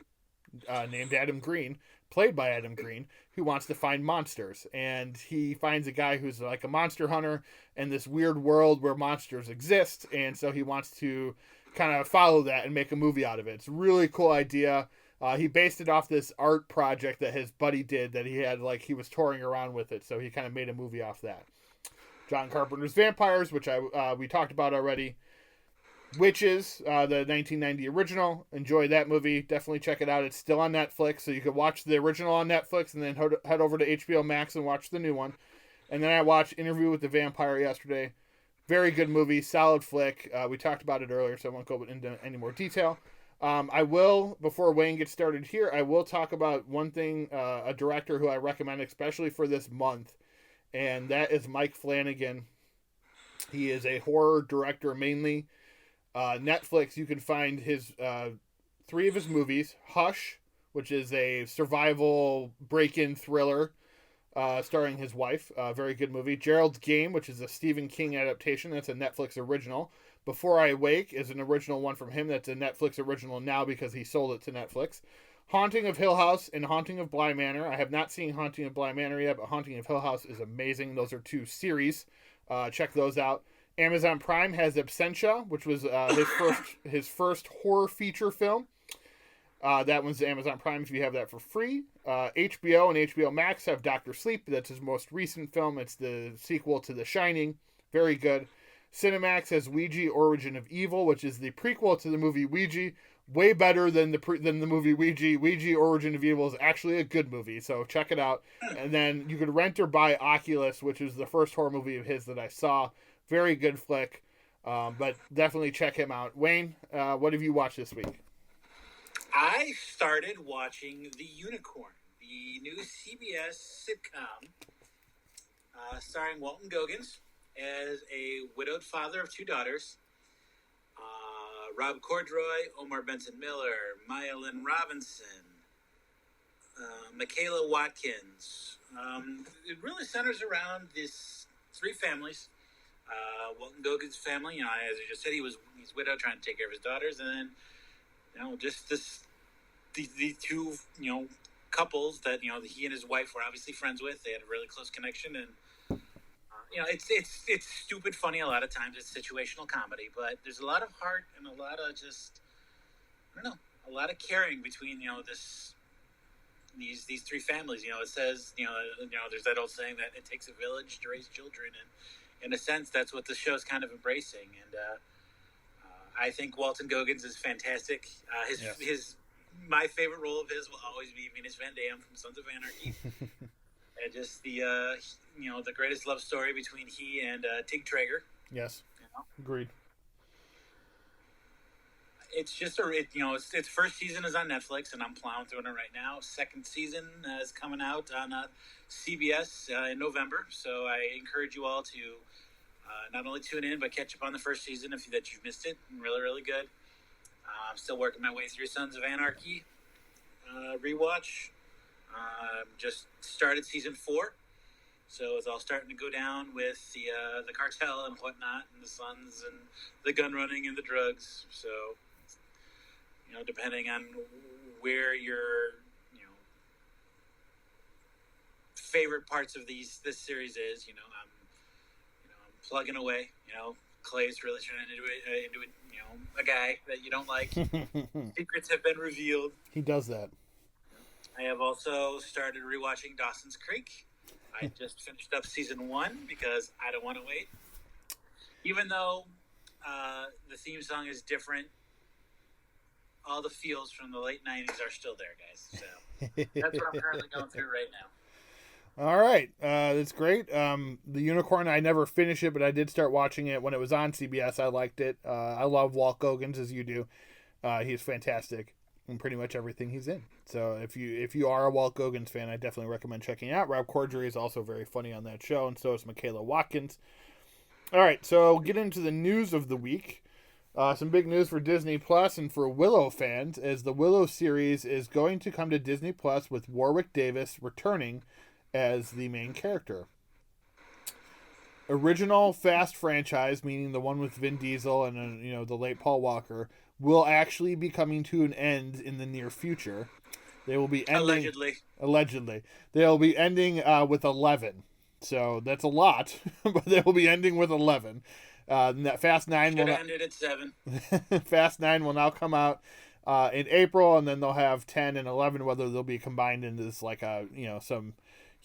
named Adam Green, played by Adam Green, who wants to find monsters. And he finds a guy who's like a monster hunter in this weird world where monsters exist. And so he wants to kind of follow that and make a movie out of it. It's a really cool idea. He based it off this art project that his buddy did that he had, like, he was touring around with it. So he kind of made a movie off that. John Carpenter's Vampires, which we talked about already. Witches, the 1990 original. Enjoy that movie. Definitely check it out. It's still on Netflix, so you could watch the original on Netflix and then head over to HBO Max and watch the new one. And then I watched Interview with the Vampire yesterday. Very good movie, solid flick. We talked about it earlier, so I won't go into any more detail. I will, before Wayne gets started here, I will talk about one thing, a director who I recommend especially for this month, and that is Mike Flanagan. He is a horror director mainly. Netflix, you can find his 3 of his movies. Hush, which is a survival break-in thriller starring his wife. Very good movie. Gerald's Game, which is a Stephen King adaptation. That's a Netflix original. Before I Wake is an original one from him. That's a Netflix original now because he sold it to Netflix. Haunting of Hill House and Haunting of Bly Manor. I have not seen Haunting of Bly Manor yet, but Haunting of Hill House is amazing. Those are 2 series. Check those out. Amazon Prime has Absentia, which was his first horror feature film. That one's Amazon Prime if you have that for free. HBO and HBO Max have Dr. Sleep. That's his most recent film. It's the sequel to The Shining. Very good. Cinemax has Ouija Origin of Evil, which is the prequel to the movie Ouija. Way better than the movie Ouija. Ouija Origin of Evil is actually a good movie, so check it out. And then you could rent or buy Oculus, which is the first horror movie of his that I saw. Very good flick, but definitely check him out. Wayne, what have you watched this week? I started watching The Unicorn, the new CBS sitcom starring Walton Goggins as a widowed father of 2 daughters. Rob Corddry, Omar Benson Miller, Maya Lynn Robinson, Michaela Watkins. It really centers around these 3 families. Walton Goggins' family, as I just said, he's widowed, trying to take care of his daughters, and then, just these 2, couples that he and his wife were obviously friends with. They had a really close connection, and it's stupid funny a lot of times. It's situational comedy, but there's a lot of heart and a lot of just, a lot of caring between these 3 families. It says there's that old saying that it takes a village to raise children, and in a sense, that's what the show's kind of embracing. And I think Walton Goggins is fantastic. My favorite role of his will always be Venus Van Dam from Sons of Anarchy. And just the greatest love story between he and Tig Traeger. Yes, agreed. It's just its first season is on Netflix, and I'm plowing through it right now. Second season is coming out on CBS in November, so I encourage you all to not only tune in but catch up on the first season if you've missed it. Really, really good. I'm still working my way through Sons of Anarchy rewatch. Just started season 4, so it's all starting to go down with the cartel and whatnot, and the Sons and the gun running and the drugs. So, depending on where your favorite parts of this series is, I'm plugging away. Clay's really turning into it. a guy that you don't like. Secrets have been revealed. He does that. I have also started rewatching Dawson's Creek. I just finished up season 1 because I don't want to wait. Even though the theme song is different, all the feels from the late 90s are still there, guys. So that's what I'm currently going through right now. All right. That's great. The Unicorn, I never finished it, but I did start watching it when it was on CBS. I liked it. I love Walt Goggins, as you do. He's fantastic in pretty much everything he's in. So if you are a Walt Goggins fan, I definitely recommend checking it out. Rob Corddry is also very funny on that show, and so is Michaela Watkins. All right, so get into the news of the week. Some big news for Disney Plus and for Willow fans, as the Willow series is going to come to Disney Plus with Warwick Davis returning as the main character. Original Fast franchise, meaning the one with Vin Diesel and the late Paul Walker, will actually be coming to an end in the near future. They will be ending allegedly. They'll be ending with 11. So that's a lot, but they will be ending with 11. That Fast 9 will ended at 7. Fast 9 will now come out in April, and then they'll have 10 and 11. Whether they'll be combined into this some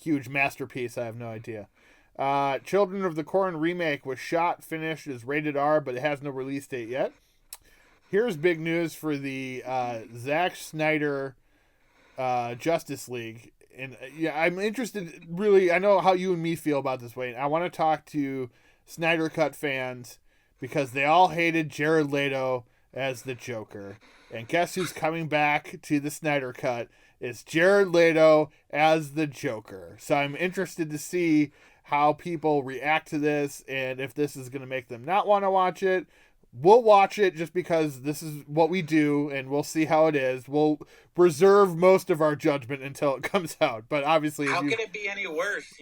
huge masterpiece, I have no idea. Children of the Corn remake was shot, finished, is rated R, but it has no release date yet. Here's big news for the Zack Snyder Justice League. And I'm interested, really, I know how you and me feel about this, Wayne. I want to talk to Snyder Cut fans because they all hated Jared Leto as the Joker. And guess who's coming back to the Snyder Cut? It's Jared Leto as the Joker. So I'm interested to see how people react to this and if this is going to make them not want to watch it. We'll watch it just because this is what we do, and we'll see how it is. We'll reserve most of our judgment until it comes out. But obviously, how can it be any worse?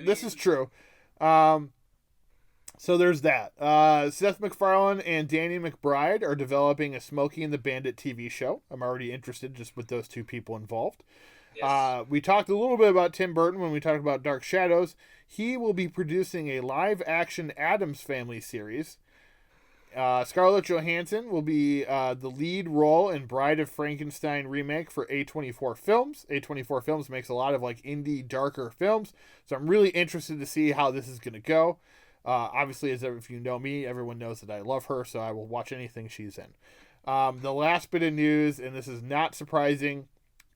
This is true. So there's that. Seth MacFarlane and Danny McBride are developing a Smokey and the Bandit TV show. I'm already interested just with those two people involved. Yes. We talked a little bit about Tim Burton when we talked about Dark Shadows. He will be producing a live-action Addams Family series. Scarlett Johansson will be the lead role in Bride of Frankenstein remake for A24 Films. A24 Films makes a lot of indie, darker films, so I'm really interested to see how this is going to go. Obviously, if you know me, everyone knows that I love her, so I will watch anything she's in. The last bit of news, and this is not surprising,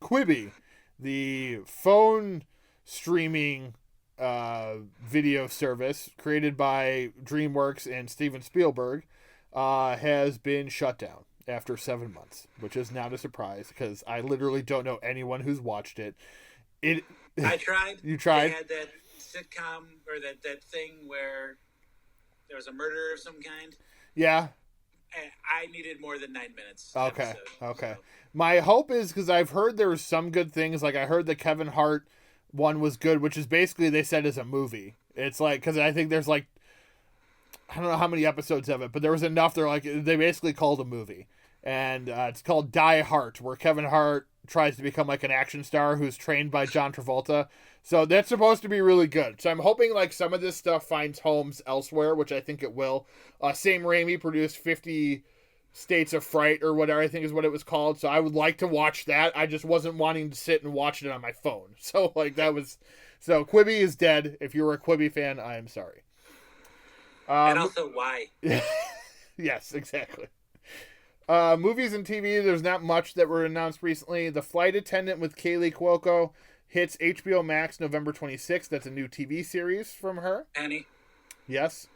Quibi, the phone streaming video service created by DreamWorks and Steven Spielberg, has been shut down after 7 months, which is not a surprise because I literally don't know anyone who's watched it. I tried. You tried? They had that sitcom or that thing where there was a murder of some kind. Yeah. I needed more than 9 minutes. Okay. Episode, okay. So. My hope is, because I've heard there was some good things, I heard the Kevin Hart one was good, which is basically they said is a movie. It's because I think there's I don't know how many episodes of it, but there was enough. They basically called a movie, and it's called Die Hart, where Kevin Hart tries to become an action star who's trained by John Travolta. So that's supposed to be really good. So I'm hoping some of this stuff finds homes elsewhere, which I think it will. Sam Raimi produced 50 States of Fright or whatever I think is what it was called. So I would like to watch that. I just wasn't wanting to sit and watch it on my phone. So so Quibi is dead. If you're a Quibi fan, I am sorry. And also why? Yes, exactly. Movies and TV, there's not much that were announced recently. The Flight Attendant with Kaylee Cuoco hits HBO Max November 26th. That's a new TV series from her. Annie. Yes.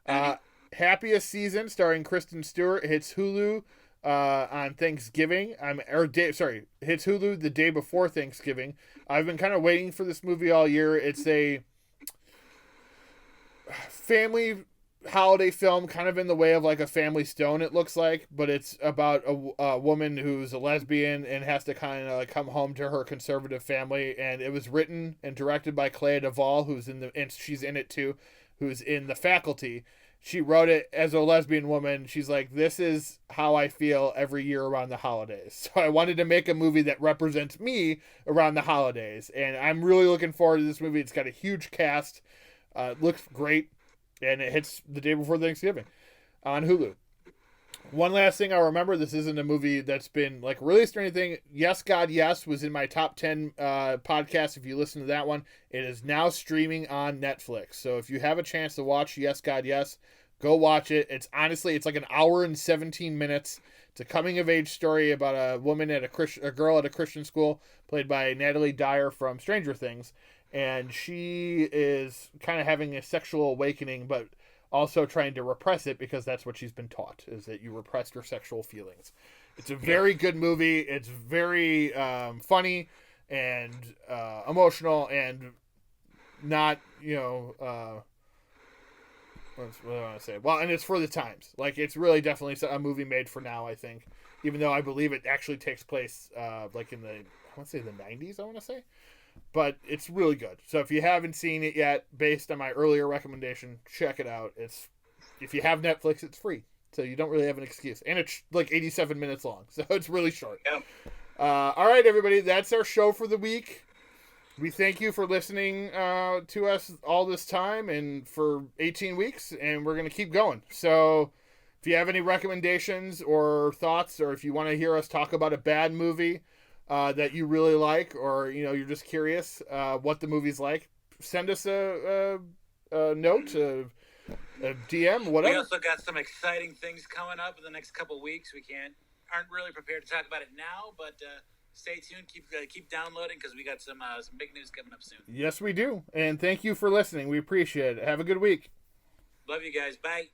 Annie. Happiest Season, starring Kristen Stewart, hits Hulu on Thanksgiving. Hits Hulu the day before Thanksgiving. I've been kind of waiting for this movie all year. It's a family holiday film, kind of in the way of a Family Stone, it looks like, but it's about a woman who's a lesbian and has to kind of come home to her conservative family. And it was written and directed by Clea Duvall, and she's in it too, who's in The Faculty. She wrote it as a lesbian woman. She's like, this is how I feel every year around the holidays. So I wanted to make a movie that represents me around the holidays, and I'm really looking forward to this movie. It's got a huge cast. It looks great. And it hits the day before Thanksgiving on Hulu. One last thing I'll remember, this isn't a movie that's been like released or anything. Yes, God, Yes was in my top 10 podcast. If you listen to that one, it is now streaming on Netflix. So if you have a chance to watch Yes, God, Yes, go watch it. It's honestly, it's like an hour and 17 minutes. It's a coming of age story about a woman at a girl at a Christian school played by Natalie Dyer from Stranger Things. And she is kind of having a sexual awakening, but also trying to repress it because that's what she's been taught, is that you repress your sexual feelings. It's a very good movie. It's very funny and emotional and not, what do I want to say? Well, and it's for the times. Like, it's really definitely a movie made for now, I think. Even though I believe it actually takes place like in the, I want to say the 90s, I want to say. But it's really good. So if you haven't seen it yet, based on my earlier recommendation, check it out. It's, if you have Netflix, it's free, so you don't really have an excuse, and it's like 87 minutes long, so it's really short. Yeah. All right, everybody, that's our show for the week. We thank you for listening to us all this time and for 18 weeks, and we're going to keep going. So if you have any recommendations or thoughts, or if you want to hear us talk about a bad movie that you really like, or you're just curious what the movie's like, send us a note, a DM, whatever. We also got some exciting things coming up in the next couple weeks. We aren't really prepared to talk about it now, but stay tuned. Keep downloading, because we got some big news coming up soon. Yes, we do. And thank you for listening. We appreciate it. Have a good week. Love you guys. Bye.